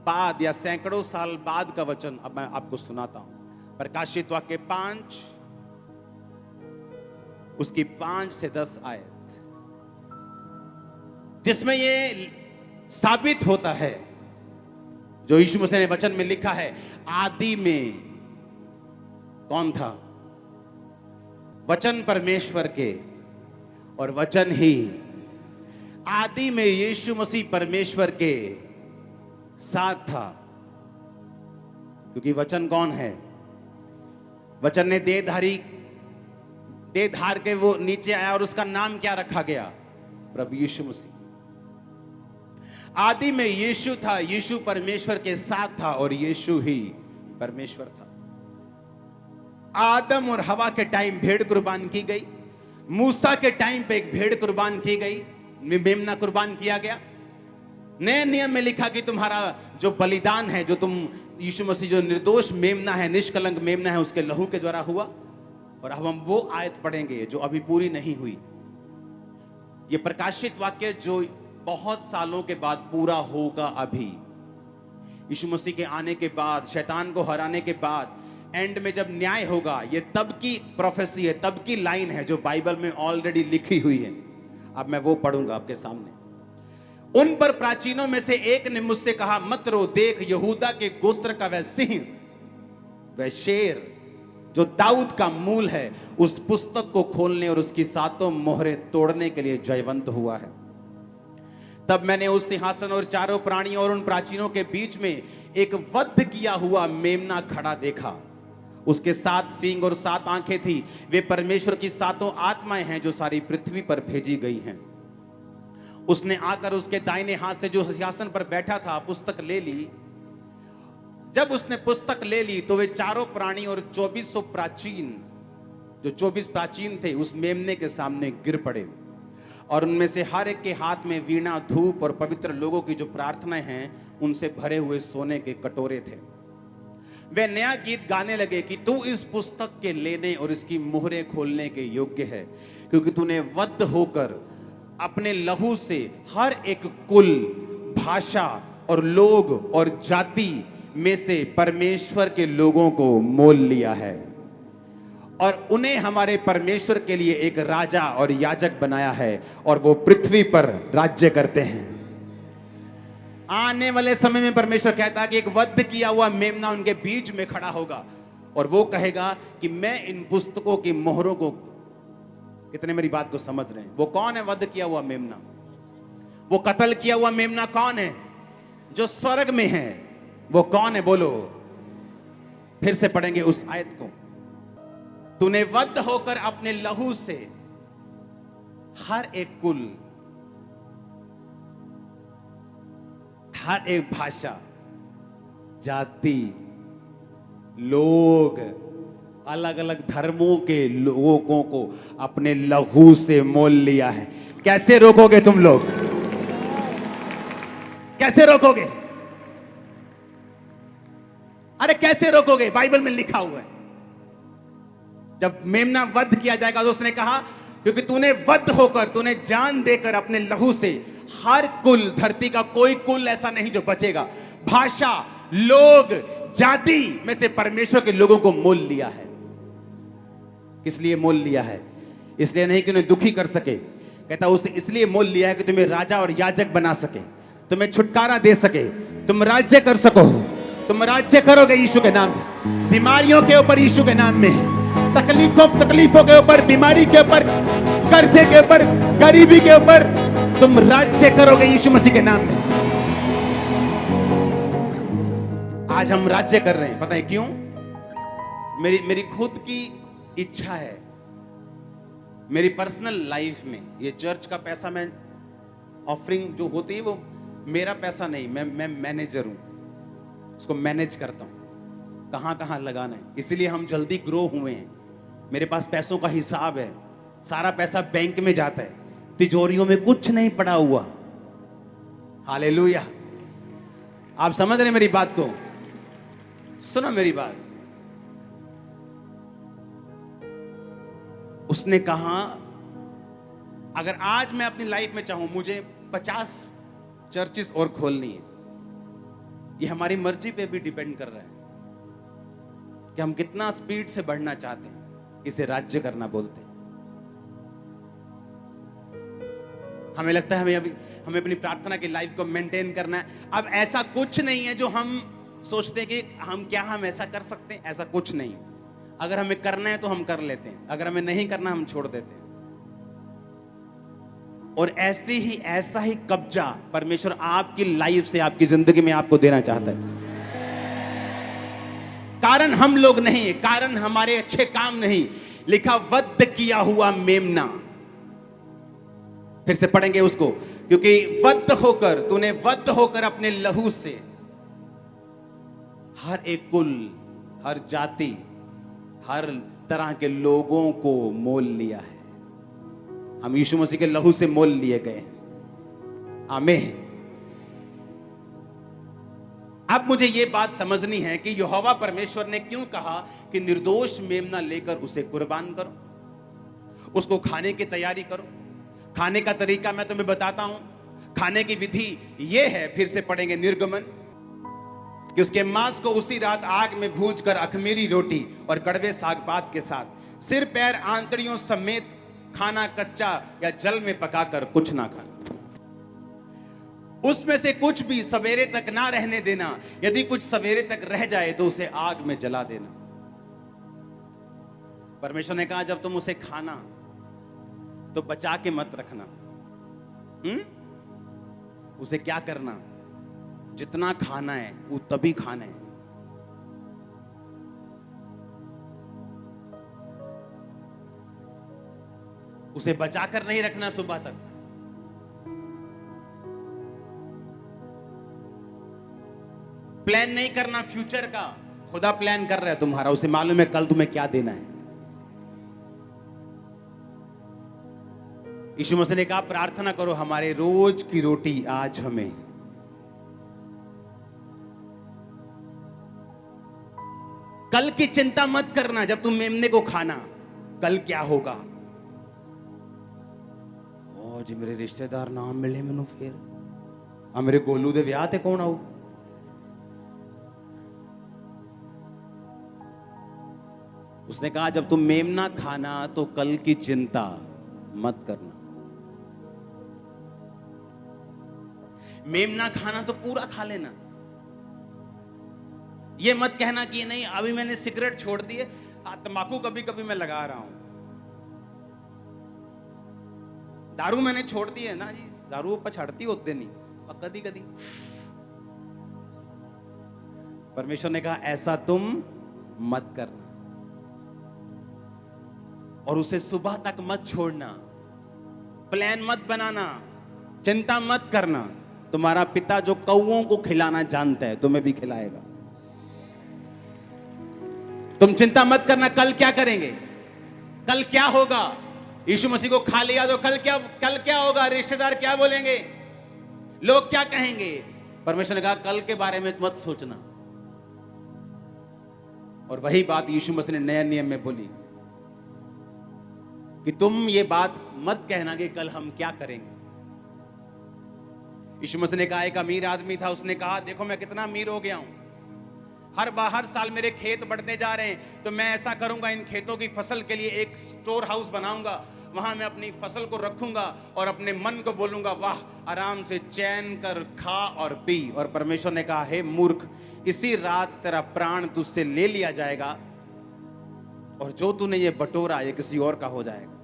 बाद या सैकड़ों साल बाद का वचन अब मैं आपको सुनाता हूं। प्रकाशित वाक्य 5 उसकी 5 से 10 आयत, जिसमें ये साबित होता है जो यीशु मसीह ने वचन में लिखा है। आदि में कौन था? वचन परमेश्वर के, और वचन ही आदि में यीशु मसीह परमेश्वर के साथ था। क्योंकि वचन कौन है? वचन ने देह धार के वो नीचे आया और उसका नाम क्या रखा गया? प्रभु यीशु मसीह। आदि में यीशु था, यीशु परमेश्वर के साथ था और यीशु ही परमेश्वर था। आदम और हवा के टाइम भेड़ कुर्बान की गई, मूसा के टाइम पे एक भेड़ कुर्बान की गई, मेमना कुर्बान किया गया। नए नियम में लिखा कि तुम्हारा जो बलिदान है, जो तुम यीशु मसीह जो निर्दोष मेमना है, निष्कलंक मेमना है, उसके लहू के द्वारा हुआ। और अब हम वो आयत पढ़ेंगे जो अभी पूरी नहीं हुई। ये प्रकाशित वाक्य जो बहुत सालों के बाद पूरा होगा। अभी यीशु मसीह के आने के बाद, शैतान को हराने के बाद, एंड में जब न्याय होगा, ये तब की प्रोफेसी है, तब की लाइन है जो बाइबल में ऑलरेडी लिखी हुई है। अब मैं वो पढ़ूंगा आपके सामने। उन पर प्राचीनों में से एक ने मुझसे कहा, मत रो, देख यहूदा के गोत्र का वह सिंह वह शेर जो दाऊद का मूल है, उस पुस्तक को खोलने और उसकी 7 मोहरें तोड़ने के लिए जयवंत हुआ है। तब मैंने उस सिंहासन और चारों प्राणियों और उन प्राचीनों के बीच में एक वध किया हुआ मेमना खड़ा देखा। उसके 7 सींग और 7 आंखें थी। वे परमेश्वर की 7 आत्माएं हैं जो सारी पृथ्वी पर भेजी गई हैं। उसने आकर उसके दाहिने हाथ से जो सिंहासन पर बैठा था पुस्तक ले ली। जब उसने पुस्तक ले ली तो वे चारों प्राणी और 2400 प्राचीन, जो 24 प्राचीन थे, उस मेमने के सामने गिर पड़े और उनमें से हर एक के हाथ में वीणा, धूप और पवित्र लोगों की जो प्रार्थनाएं हैं उनसे भरे हुए सोने के कटोरे थे। वे नया गीत गाने लगे कि तू इस पुस्तक के लेने और इसकी मुहरें खोलने के योग्य है, क्योंकि तूने वध होकर अपने लहू से हर एक कुल, भाषा और लोग और जाति में से परमेश्वर के लोगों को मोल लिया है और उन्हें हमारे परमेश्वर के लिए एक राजा और याजक बनाया है और वो पृथ्वी पर राज्य करते हैं। आने वाले समय में परमेश्वर कहता है कि एक वध किया हुआ मेमना उनके बीच में खड़ा होगा और वो कहेगा कि मैं इन पुस्तकों की मोहरों को, कितने मेरी बात को समझ रहे हैं? वो कौन है वध किया हुआ मेमना? वो कत्ल किया हुआ मेमना कौन है? जो स्वर्ग में है। वो कौन है बोलो? फिर से पढ़ेंगे उस आयत को। तूने वध होकर अपने लहू से हर एक कुल, हर एक भाषा, जाति, लोग, अलग अलग धर्मों के लोगों को अपने लहू से मोल लिया है। कैसे रोकोगे तुम लोग? कैसे रोकोगे? अरे कैसे रोकोगे? बाइबल में लिखा हुआ है जब मेमना वध किया जाएगा तो उसने कहा क्योंकि तूने वध होकर, तूने जान देकर अपने लहू से हर कुल, धरती का कोई कुल ऐसा नहीं जो बचेगा, भाषा, लोग, जाति में से परमेश्वर के लोगों को मोल लिया है। किस लिए मोल लिया है? इसलिए नहीं कि उन्हें दुखी कर सके, कहता उसने इसलिए मोल लिया है कि तुम्हें राजा और याजक बना सके, तुम्हें छुटकारा दे सके, तुम राज्य कर सको। तुम राज्य करोगे यीशु के नाम में, बीमारियों के ऊपर यीशु के नाम में, तकलीफों के ऊपर, बीमारी के ऊपर, कर्जे के ऊपर, गरीबी के ऊपर तुम राज्य करोगे यीशु मसीह के नाम में। आज हम राज्य कर रहे हैं, पता है क्यों? मेरी खुद की इच्छा है, मेरी पर्सनल लाइफ में ये चर्च का पैसा, मैं ऑफरिंग जो होती है वो मेरा पैसा नहीं, मैं मैनेजर हूं, उसको मैनेज करता हूं कहां कहां लगाना है। इसीलिए हम जल्दी ग्रो हुए हैं। मेरे पास पैसों का हिसाब है, सारा पैसा बैंक में जाता है, तिजोरियों में कुछ नहीं पड़ा हुआ। हालेलुया। आप समझ रहे मेरी बात को? सुनो मेरी बात। उसने कहा अगर आज मैं अपनी लाइफ में चाहूं मुझे 50 चर्चेस और खोलनी है, ये हमारी मर्जी पे भी डिपेंड कर रहा है कि हम कितना स्पीड से बढ़ना चाहते हैं। इसे राज्य करना बोलते हैं। हमें लगता है हमें अपनी प्रार्थना की लाइफ को मेंटेन करना है। अब ऐसा कुछ नहीं है जो हम सोचते हैं कि हम ऐसा कर सकते हैं, ऐसा कुछ नहीं। अगर हमें करना है तो हम कर लेते हैं, अगर हमें नहीं करना हम छोड़ देते हैं। और ऐसा ही कब्जा परमेश्वर आपकी लाइफ से, आपकी जिंदगी में आपको देना चाहता है। कारण हम लोग नहीं, कारण हमारे अच्छे काम नहीं। लिखा वध किया हुआ मेमना। फिर से पढ़ेंगे उसको, क्योंकि तूने वध होकर अपने लहू से हर एक कुल, हर जाति, हर तरह के लोगों को मोल लिया है। हम यीशु मसीह के लहू से मोल लिए गए हैं। आमीन। अब मुझे यह बात समझनी है कि यहोवा परमेश्वर ने क्यों कहा कि निर्दोष मेमना लेकर उसे कुर्बान करो, उसको खाने की तैयारी करो। खाने का तरीका मैं तुम्हें बताता हूं। खाने की विधि यह है, फिर से पढ़ेंगे निर्गमन, कि उसके मांस को उसी रात आग में भूनकर अखमीरी रोटी और कड़वे साग पात के साथ सिर पैर आंतड़ियों समेत खाना, कच्चा या जल में पकाकर कुछ ना खाना। उसमें से कुछ भी सवेरे तक ना रहने देना। यदि कुछ सवेरे तक रह जाए तो उसे आग में जला देना। परमेश्वर ने कहा जब तुम उसे खाना तो बचा के मत रखना। उसे क्या करना, जितना खाना है वो तभी खाना है। उसे बचा कर नहीं रखना सुबह तक। प्लान नहीं करना फ्यूचर का, खुदा प्लान कर रहा है तुम्हारा। उसे मालूम है कल तुम्हें क्या देना है। यीशु मसीह ने कहा प्रार्थना करो हमारे रोज की रोटी आज हमें। कल की चिंता मत करना। जब तुम मेमने को खाना, कल क्या होगा। ओ जी मेरे रिश्तेदार ना मिले मैनू, फिर आ मेरे गोलू दे विआह ते कौन आऊ। उसने कहा जब तुम मेमना खाना तो कल की चिंता मत करना। मेमना खाना तो पूरा खा लेना। ये मत कहना कि नहीं अभी मैंने सिगरेट छोड़ दी है, तंबाकू कभी कभी मैं लगा रहा हूं, दारू मैंने छोड़ दी है ना जी, दारू पछाड़ती होते नहीं और कदी कदी। परमेश्वर ने कहा ऐसा तुम मत करना और उसे सुबह तक मत छोड़ना। प्लान मत बनाना, चिंता मत करना। तुम्हारा पिता जो कौओं को खिलाना जानता है तुम्हें भी खिलाएगा। तुम चिंता मत करना कल क्या करेंगे, कल क्या होगा। यीशु मसीह को खा लिया तो कल क्या होगा, रिश्तेदार क्या बोलेंगे, लोग क्या कहेंगे। परमेश्वर ने कहा कल के बारे में मत सोचना। और वही बात यीशु मसीह ने नए नियम में बोली कि तुम ये बात मत कहना कि कल हम क्या करेंगे। यीशु मसीह ने कहा एक अमीर आदमी था, उसने कहा देखो मैं कितना अमीर हो गया हूं, हर साल मेरे खेत बढ़ते जा रहे हैं, तो मैं ऐसा करूंगा इन खेतों की फसल के लिए एक स्टोर हाउस बनाऊंगा, वहां मैं अपनी फसल को रखूंगा और अपने मन को बोलूंगा वाह आराम से चैन कर खा और पी। और परमेश्वर ने कहा हे मूर्ख, इसी रात तेरा प्राण तुझसे ले लिया जाएगा और जो तूने ये बटोरा ये किसी और का हो जाएगा।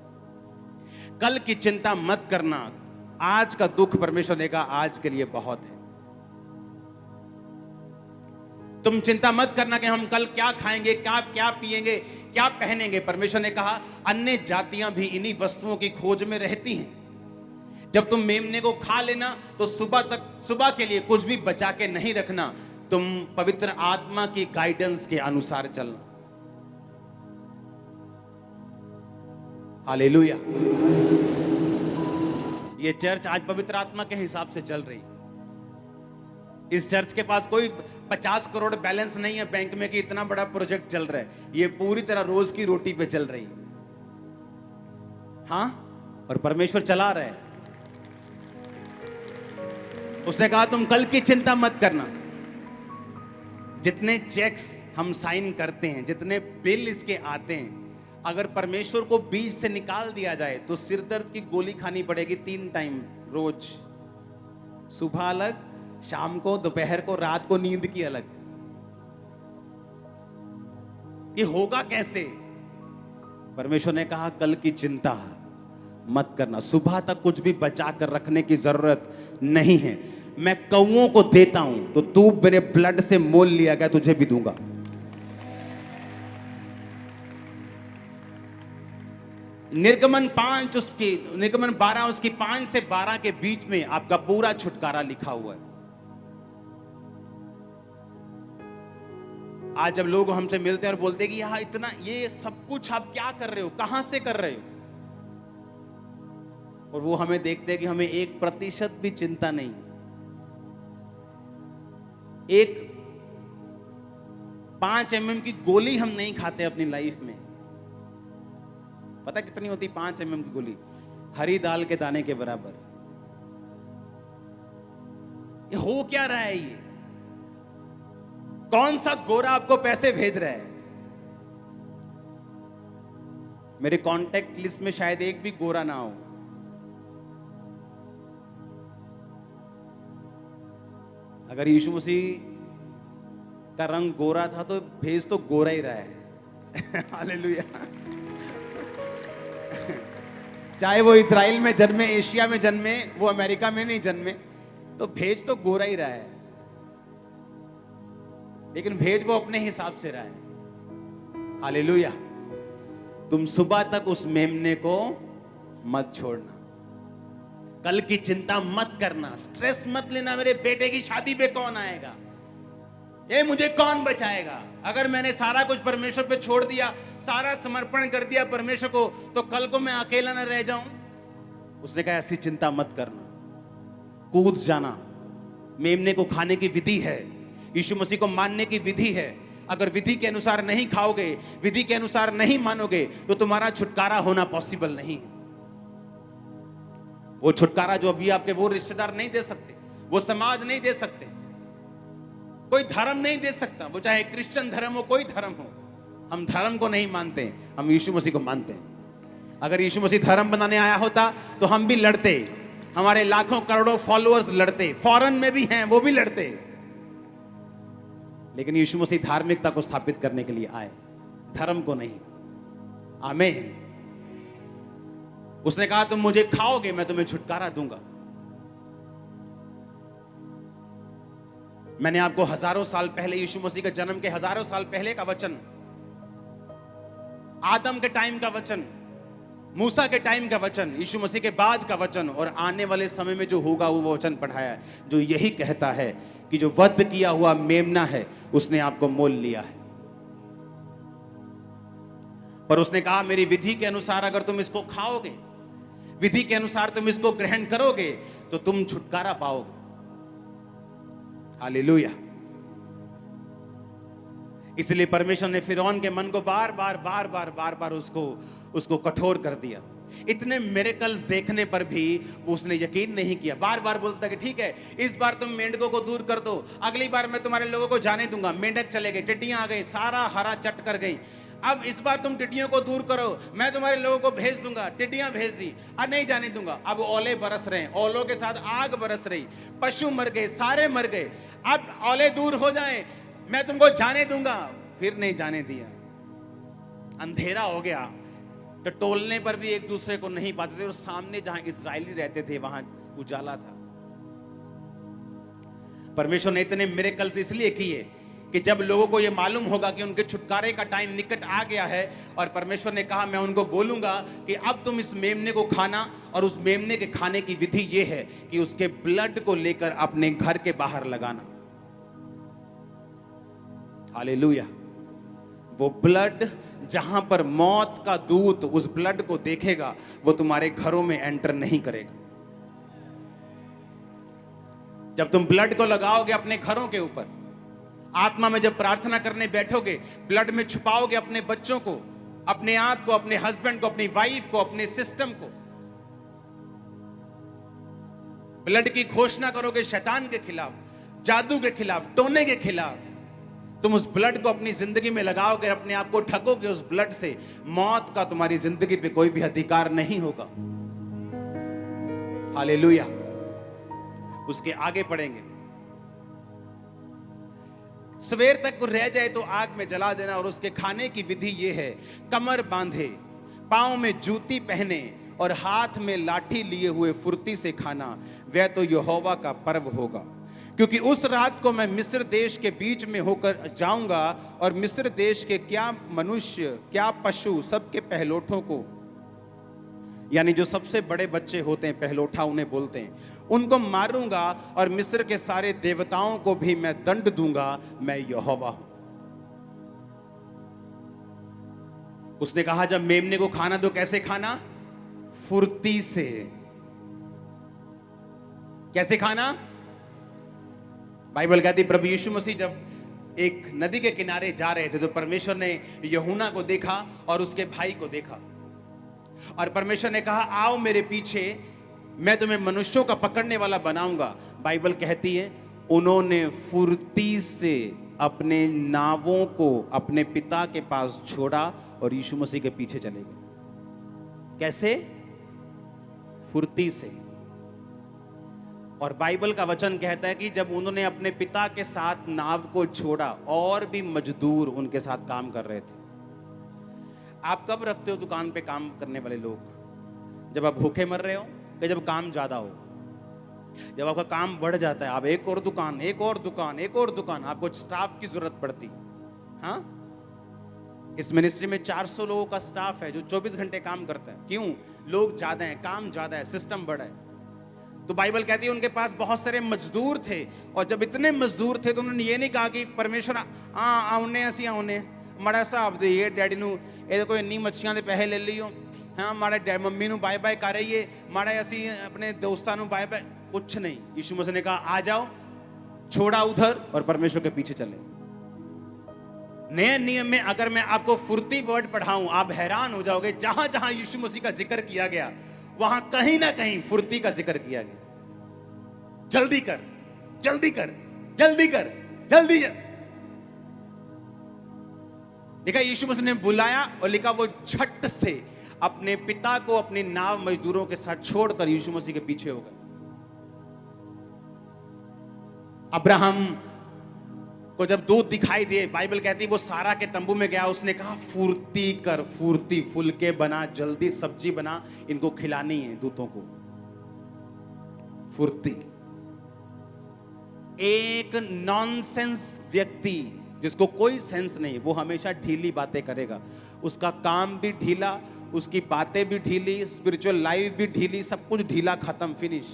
कल की चिंता मत करना। आज का दुख परमेश्वर ने कहा आज के लिए बहुत है। तुम चिंता मत करना कि हम कल क्या खाएंगे, क्या पिएंगे, क्या पहनेंगे। परमेश्वर ने कहा अन्य जातियां भी इन्हीं वस्तुओं की खोज में रहती हैं। जब तुम मेमने को खा लेना तो सुबह के लिए कुछ भी बचा के नहीं रखना। तुम पवित्र आत्मा की गाइडेंस के अनुसार चलना। हालेलुया। ये चर्च आज पवित्र आत्मा के हिसाब से चल रही। इस चर्च के पास कोई 50 करोड़ बैलेंस नहीं है बैंक में कि इतना बड़ा प्रोजेक्ट चल रहा है। ये पूरी तरह रोज की रोटी पे चल रही है। हाँ, और परमेश्वर चला रहा है। उसने कहा तुम कल की चिंता मत करना। जितने चेक्स हम साइन करते हैं, जितने बिल इसके आते हैं, अगर परमेश्वर को बीच से निकाल दिया जाए तो सिरदर्द की गोली खानी पड़ेगी 3 टाइम रोज, सुबह अलग, शाम को, दोपहर को, रात को नींद की अलग। ये होगा कैसे। परमेश्वर ने कहा कल की चिंता मत करना। सुबह तक कुछ भी बचा कर रखने की जरूरत नहीं है। मैं कौओं को देता हूं तो तू मेरे ब्लड से मोल लिया गया तुझे भी दूंगा। निर्गमन 12 उसकी 5 से 12 के बीच में आपका पूरा छुटकारा लिखा हुआ है। आज जब लोग हमसे मिलते हैं और बोलते हैं कि यहां इतना ये सब कुछ आप क्या कर रहे हो, कहां से कर रहे हो, और वो हमें देखते हैं कि हमें 1% भी चिंता नहीं। एक 5 mm की गोली हम नहीं खाते अपनी लाइफ में। पता कितनी होती 5 mm की गोली? हरी दाल के दाने के बराबर। ये हो क्या रहा है? ये कौन सा गोरा आपको पैसे भेज रहा है? मेरे कांटेक्ट लिस्ट में शायद एक भी गोरा ना हो। अगर यीशु मसीह का रंग गोरा था तो भेज तो गोरा ही रहा है। हालेलुया। चाहे वो इजराइल में जन्मे, एशिया में जन्मे, वो अमेरिका में नहीं जन्मे, तो भेज तो गोरा ही रहा है, लेकिन भेज वो अपने हिसाब से रहा है। हालेलुया। तुम सुबह तक उस मेमने को मत छोड़ना, कल की चिंता मत करना, स्ट्रेस मत लेना, मेरे बेटे की शादी पे कौन आएगा, ये मुझे कौन बचाएगा। अगर मैंने सारा कुछ परमेश्वर पे छोड़ दिया, सारा समर्पण कर दिया परमेश्वर को, तो कल को मैं अकेला ना रह जाऊं। उसने कहा ऐसी चिंता मत करना, कूद जाना। मेमने को खाने की विधि है, यीशु मसीह को मानने की विधि है। अगर विधि के अनुसार नहीं खाओगे, विधि के अनुसार नहीं मानोगे, तो तुम्हारा छुटकारा होना पॉसिबल नहीं है। वो छुटकारा जो अभी आपके वो रिश्तेदार नहीं दे सकते, वो समाज नहीं दे सकते, कोई धर्म नहीं दे सकता, वो चाहे क्रिश्चियन धर्म हो, कोई धर्म हो। हम धर्म को नहीं मानते, हम यीशु मसीह को मानते हैं। अगर यीशु मसीह धर्म बनाने आया होता तो हम भी लड़ते, हमारे लाखों करोड़ों फॉलोअर्स लड़ते, फॉरेन में भी हैं वो भी लड़ते। लेकिन यीशु मसीह धार्मिकता को स्थापित करने के लिए आए, धर्म को नहीं। आमीन। उसने कहा तुम मुझे खाओगे, मैं तुम्हें छुटकारा दूंगा। मैंने आपको हजारों साल पहले, यीशु मसीह के जन्म के हजारों साल पहले का वचन, आदम के टाइम का वचन, मूसा के टाइम का वचन, यीशु मसीह के बाद का वचन और आने वाले समय में जो होगा वो वचन पढ़ाया है, जो यही कहता है कि जो वध किया हुआ मेमना है उसने आपको मोल लिया है। पर उसने कहा मेरी विधि के अनुसार अगर तुम इसको खाओगे, विधि के अनुसार तुम इसको ग्रहण करोगे, तो तुम छुटकारा पाओगे। हालेलुया। इसलिए परमेश्वर ने फिरौन के मन को बार बार उसको कठोर कर दिया। इतने मिरेकल्स देखने पर भी उसने यकीन नहीं किया। बार बार बोलता कि ठीक है, इस बार तुम मेंढकों को दूर कर दो, अगली बार मैं तुम्हारे लोगों को जाने दूंगा। मेंढक चले गए, टिड्डियां आ गई, सारा हरा चट कर गई। अब इस बार तुम टिड्डियों को दूर करो, मैं तुम्हारे लोगों को भेज दूंगा। टिड्डियां भेज दी, अब नहीं जाने दूंगा। अब ओले बरस रहे हैं, ओलों के साथ आग बरस रही, पशु मर गए, सारे मर गए। अब ओले दूर हो जाएं, मैं तुमको जाने दूंगा। फिर नहीं जाने दिया, अंधेरा हो गया, तो टोलने पर भी एक दूसरे को नहीं पाते थे। और सामने जहां इजरायली रहते थे वहां उजाला था। परमेश्वर ने इतने मिरेकल्स इसलिए किए कि जब लोगों को यह मालूम होगा कि उनके छुटकारे का टाइम निकट आ गया है, और परमेश्वर ने कहा मैं उनको बोलूंगा कि अब तुम इस मेमने को खाना, और उस मेमने के खाने की विधि यह है कि उसके ब्लड को लेकर अपने घर के बाहर लगाना। हालेलुया। वो ब्लड जहां पर मौत का दूत उस ब्लड को देखेगा, वो तुम्हारे घरों में एंटर नहीं करेगा। जब तुम ब्लड को लगाओगे अपने घरों के ऊपर, आत्मा में जब प्रार्थना करने बैठोगे, ब्लड में छुपाओगे अपने बच्चों को, अपने आप को, अपने हस्बैंड को, अपनी वाइफ को, अपने सिस्टम को, ब्लड की घोषणा करोगे शैतान के खिलाफ, जादू के खिलाफ, टोने के खिलाफ। तुम उस ब्लड को अपनी जिंदगी में लगाओगे, अपने आप को ढकोगे उस ब्लड से, मौत का तुम्हारी जिंदगी पे कोई भी अधिकार नहीं होगा। हालेलुया। उसके आगे पढ़ेंगे, सवेर तक वो रह जाए तो आग में जला देना। और उसके खाने की विधि ये है, कमर बांधे, पांव में जूती पहने और हाथ में लाठी लिए हुए फुर्ती से खाना, वह तो यहोवा का पर्व होगा। क्योंकि उस रात को मैं मिस्र देश के बीच में होकर जाऊंगा, और मिस्र देश के क्या मनुष्य क्या पशु सबके पहलोठों को, यानी जो सबसे बड़े बच्चे होते हैं, पहलोठा उन्हें बोलते हैं, उनको मारूंगा, और मिस्र के सारे देवताओं को भी मैं दंड दूंगा, मैं यहोवा हूं। उसने कहा जब मेमने को खाना तो कैसे खाना? फुर्ती से। कैसे खाना? बाइबल कहती प्रभु यीशु मसीह जब एक नदी के किनारे जा रहे थे, तो परमेश्वर ने यूहन्ना को देखा और उसके भाई को देखा, और परमेश्वर ने कहा आओ मेरे पीछे, मैं तुम्हें मनुष्यों का पकड़ने वाला बनाऊंगा। बाइबल कहती है उन्होंने फुर्ती से अपने नावों को अपने पिता के पास छोड़ा और यीशु मसीह के पीछे चले गए। कैसे? फुर्ती से। और बाइबल का वचन कहता है कि जब उन्होंने अपने पिता के साथ नाव को छोड़ा, और भी मजदूर उनके साथ काम कर रहे थे। आप कब रखते हो दुकान पे काम करने वाले लोग? जब आप भूखे मर रहे हो कि जब काम ज्यादा हो? जब आपका काम बढ़ जाता है, आप एक और दुकान, एक और दुकान, एक और दुकान, आपको स्टाफ की जरूरत पड़ती। हाँ, इस मिनिस्ट्री में 400 लोगों का स्टाफ है जो 24 घंटे काम करता है। क्यों? लोग ज्यादा हैं, काम ज्यादा है, सिस्टम बड़ा है। तो बाइबल कहती है उनके पास बहुत सारे मजदूर थे, और जब इतने मजदूर थे तो उन्होंने ये नहीं कहा कि परमेश्वर आउने असी आउने माड़ा हिसाब दे डैडी नू ये कोई इन्नी मच्छियां दे पैसे ले लियो, हाँ माड़ा मम्मी नू बाय बाय कर रही है, माड़ा असी अपने दोस्तां नू बाय बाय। कुछ नहीं, यीशु मसीह ने कहा आ जाओ, छोड़ा उधर और परमेश्वर के पीछे चले। नए नियम में अगर मैं आपको फुर्ती वर्ड पढ़ाऊं, आप हैरान हो जाओगे। जहां जहां यीशु मसीह का जिक्र किया गया वहां कहीं ना कहीं फुर्ती का जिक्र किया गया। जल्दी कर, जल्दी कर, जल्दी कर, जल्दी लिखा यीशु मसीह ने बुलाया और लिखा वो झट से अपने पिता को अपने नाव मजदूरों के साथ छोड़कर यीशु मसीह के पीछे हो गए। अब्राहम को जब दूत दिखाई दिए, बाइबल कहती है वो सारा के तंबू में गया, उसने कहा फुर्ती कर, फुर्ती, फुलके बना, जल्दी सब्जी बना, इनको खिलानी है दूतों को। फुर्ती। एक नॉनसेंस व्यक्ति जिसको कोई सेंस नहीं, वो हमेशा ढीली बातें करेगा। उसका काम भी ढीला, उसकी बातें भी ढीली, स्पिरिचुअल लाइफ भी ढीली, सब कुछ ढीला, खत्म, फिनिश।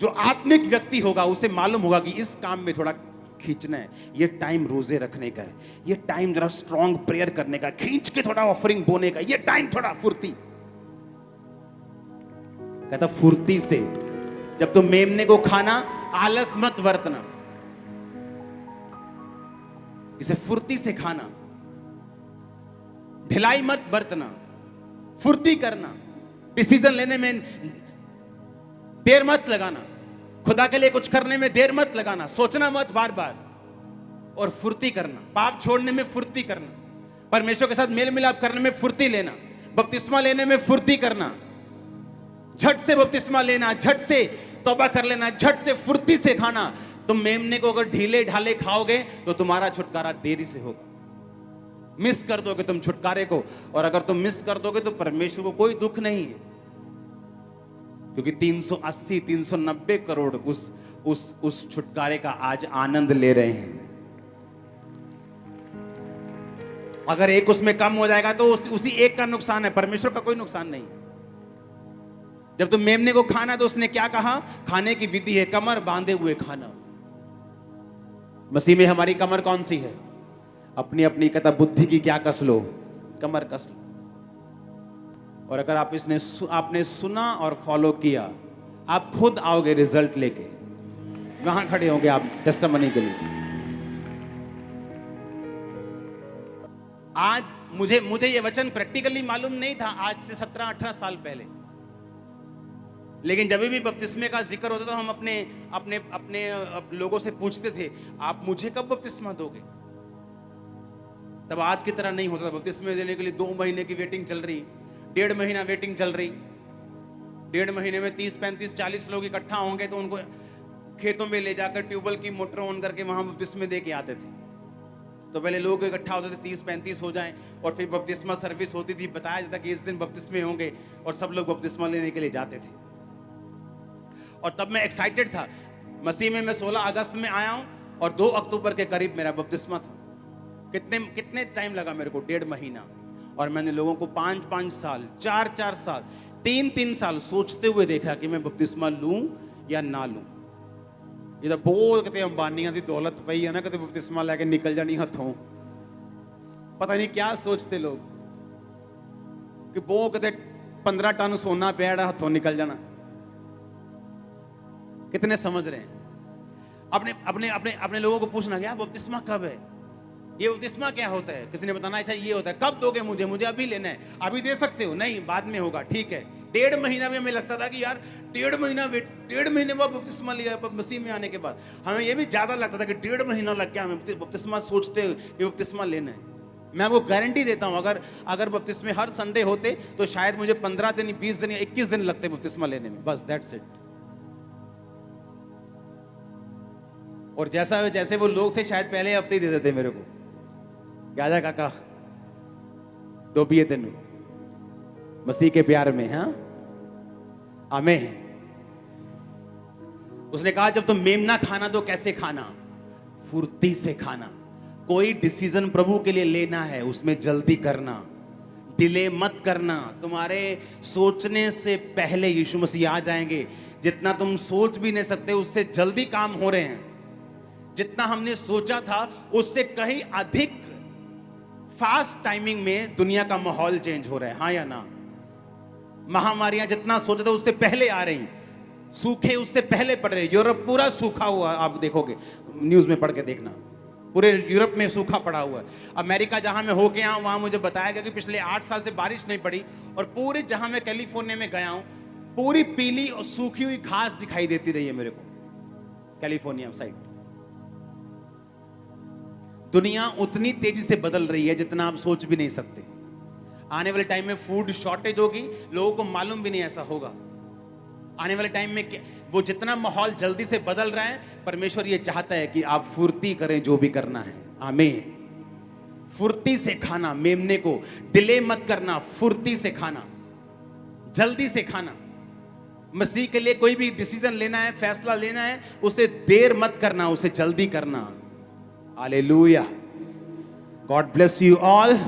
जो आत्मिक व्यक्ति होगा उसे मालूम होगा कि इस काम में थोड़ा खींचना है, ये टाइम रोजे रखने का है, ये टाइम जरा स्ट्रॉन्ग प्रेयर करने का, खींच के थोड़ा ऑफरिंग बोने का, ये टाइम थोड़ा फुर्ती। कहता फुर्ती से जब तुम मेमने को खाना, आलस मत बरतना, इसे फुर्ती से खाना, ढिलाई मत बरतना, फुर्ती करना, डिसीजन लेने में देर मत लगाना, खुदा के लिए कुछ करने में देर मत लगाना, सोचना मत बार बार, और फुर्ती करना, पाप छोड़ने में फुर्ती करना, परमेश्वर के साथ मेल मिलाप करने में फुर्ती लेना, बपतिस्मा लेने में फुर्ती करना, झट से बपतिस्मा लेना, झट से तौबा कर लेना, झट से फुर्ती से खाना। तुम मेमने को अगर ढीले ढाले खाओगे तो तुम्हारा छुटकारा देरी से होगा, मिस कर दोगे तुम छुटकारे को, और अगर तुम मिस कर दोगे तो परमेश्वर को कोई दुख नहीं है, क्योंकि 380 390 करोड़ उस छुटकारे का आज आनंद ले रहे हैं। अगर एक उसमें कम हो जाएगा तो उसी एक का नुकसान है, परमेश्वर का कोई नुकसान नहीं। जब तुम मेमने को खाना तो उसने क्या कहा? खाने की विधि है कमर बांधे हुए खाना। मसीह में हमारी कमर कौन सी है? अपनी अपनी कहता बुद्धि की क्या कस लो, कमर कस लो। और अगर आप आपने सुना और फॉलो किया, आप खुद आओगे रिजल्ट लेके, वहां खड़े होंगे आप टेस्टिमनी के लिए। आज मुझे ये वचन प्रैक्टिकली मालूम नहीं था, आज से 17-18 साल पहले, लेकिन जब भी बपतिस्मे का जिक्र होता था हम अपने लोगों से पूछते थे, आप मुझे कब बपतिस्मा दोगे? तब आज की तरह नहीं होता था। बपतिस्मे देने के लिए 2 महीने की वेटिंग चल रही, 1.5 महीना वेटिंग चल रही। 1.5 महीने में 30, 35, 40 लोग इकट्ठा होंगे तो उनको खेतों में ले जाकर ट्यूबवेल की मोटर ऑन करके वहां बपतिस्मे दे के आते थे। तो पहले लोग इकट्ठा होते थे, 30-35 हो जाएं, और फिर बपतिस्मा सर्विस होती थी, बताया जाता कि इस दिन बपतिस्मे होंगे, और सब लोग बपतिस्मा लेने के लिए जाते थे। और तब मैं एक्साइटेड था। मसीह में मैं 16 अगस्त में आया हूं और 2 अक्टूबर के करीब मेरा बपतिस्मा था। कितने टाइम लगा मेरे को? 1.5 महीना। और मैंने लोगों को 5-5 साल, 4-4 साल, 3-3 साल सोचते हुए देखा कि मैं बपतिस्मा लूं या ना लूं। इधर बहुत कितने अंबानियां दी दौलत पई है ना, कितने बपतिस्मा लेके निकल जानी हथों, पता नहीं क्या सोचते लोग कि वो कितने 15 टन सोना पेड़ा हथों निकल जाना। कितने समझ रहे हैं? अपने लोगों को पूछना क्या बपतिस्मा कब है, ये बपतिस्मा क्या होता है? किसी ने बताना अच्छा ये होता है, कब दोगे मुझे अभी लेना है। अभी दे सकते हो? नहीं, बाद में होगा। ठीक है। 1.5 महीना में हमें लगता था कि यार 1.5 महीने बाद बपतिस्मा लिया मसीह में आने के बाद। हमें ये भी ज्यादा लगता था कि 1.5 महीना लग गया हमें बपतिस्मा सोचते ये बपतिस्मा लेना है। मैं वो गारंटी देता हूं, अगर बपतिस्मे हर संडे होते तो शायद मुझे 15 दिन, 20 दिन या 21 दिन लगते बपतिस्मा लेने में, बस दैट्स इट। और जैसे वो लोग थे शायद पहले हफ्ते ही दे देते मेरे को, क्या जा काका डोबिए तेन। मसीह के प्यार में, हाँ, आमीन। उसने कहा जब तुम मेमना खाना तो कैसे खाना? फुर्ती से खाना। कोई डिसीजन प्रभु के लिए लेना है, उसमें जल्दी करना, डिले मत करना। तुम्हारे सोचने से पहले यीशु मसीह आ जाएंगे। जितना तुम सोच भी नहीं सकते उससे जल्दी काम हो रहे हैं। जितना हमने सोचा था उससे कहीं अधिक फास्ट टाइमिंग में दुनिया का माहौल चेंज हो रहा है, हाँ या ना? महामारियां जितना सोचा था उससे पहले आ रही, सूखे उससे पहले पड़ रहे। यूरोप पूरा सूखा हुआ, आप देखोगे न्यूज में पढ़ के देखना, पूरे यूरोप में सूखा पड़ा हुआ है। अमेरिका जहां मैं होके आया वहां मुझे बताया गया कि पिछले 8 साल से बारिश नहीं पड़ी, और पूरे जहां मैं कैलिफोर्निया में गया हूं पूरी पीली और सूखी हुई घास दिखाई देती रही है मेरे को, कैलिफोर्निया साइड। दुनिया उतनी तेजी से बदल रही है जितना आप सोच भी नहीं सकते। आने वाले टाइम में फूड शॉर्टेज होगी, लोगों को मालूम भी नहीं ऐसा होगा। आने वाले टाइम में वो जितना माहौल जल्दी से बदल रहा है, परमेश्वर ये चाहता है कि आप फुर्ती करें जो भी करना है, आमीन। फुर्ती से खाना, मेमने को डिले मत करना, फुर्ती से खाना, जल्दी से खाना। मसीह के लिए कोई भी डिसीजन लेना है, फैसला लेना है, उसे देर मत करना, उसे जल्दी करना। Hallelujah. God bless you all.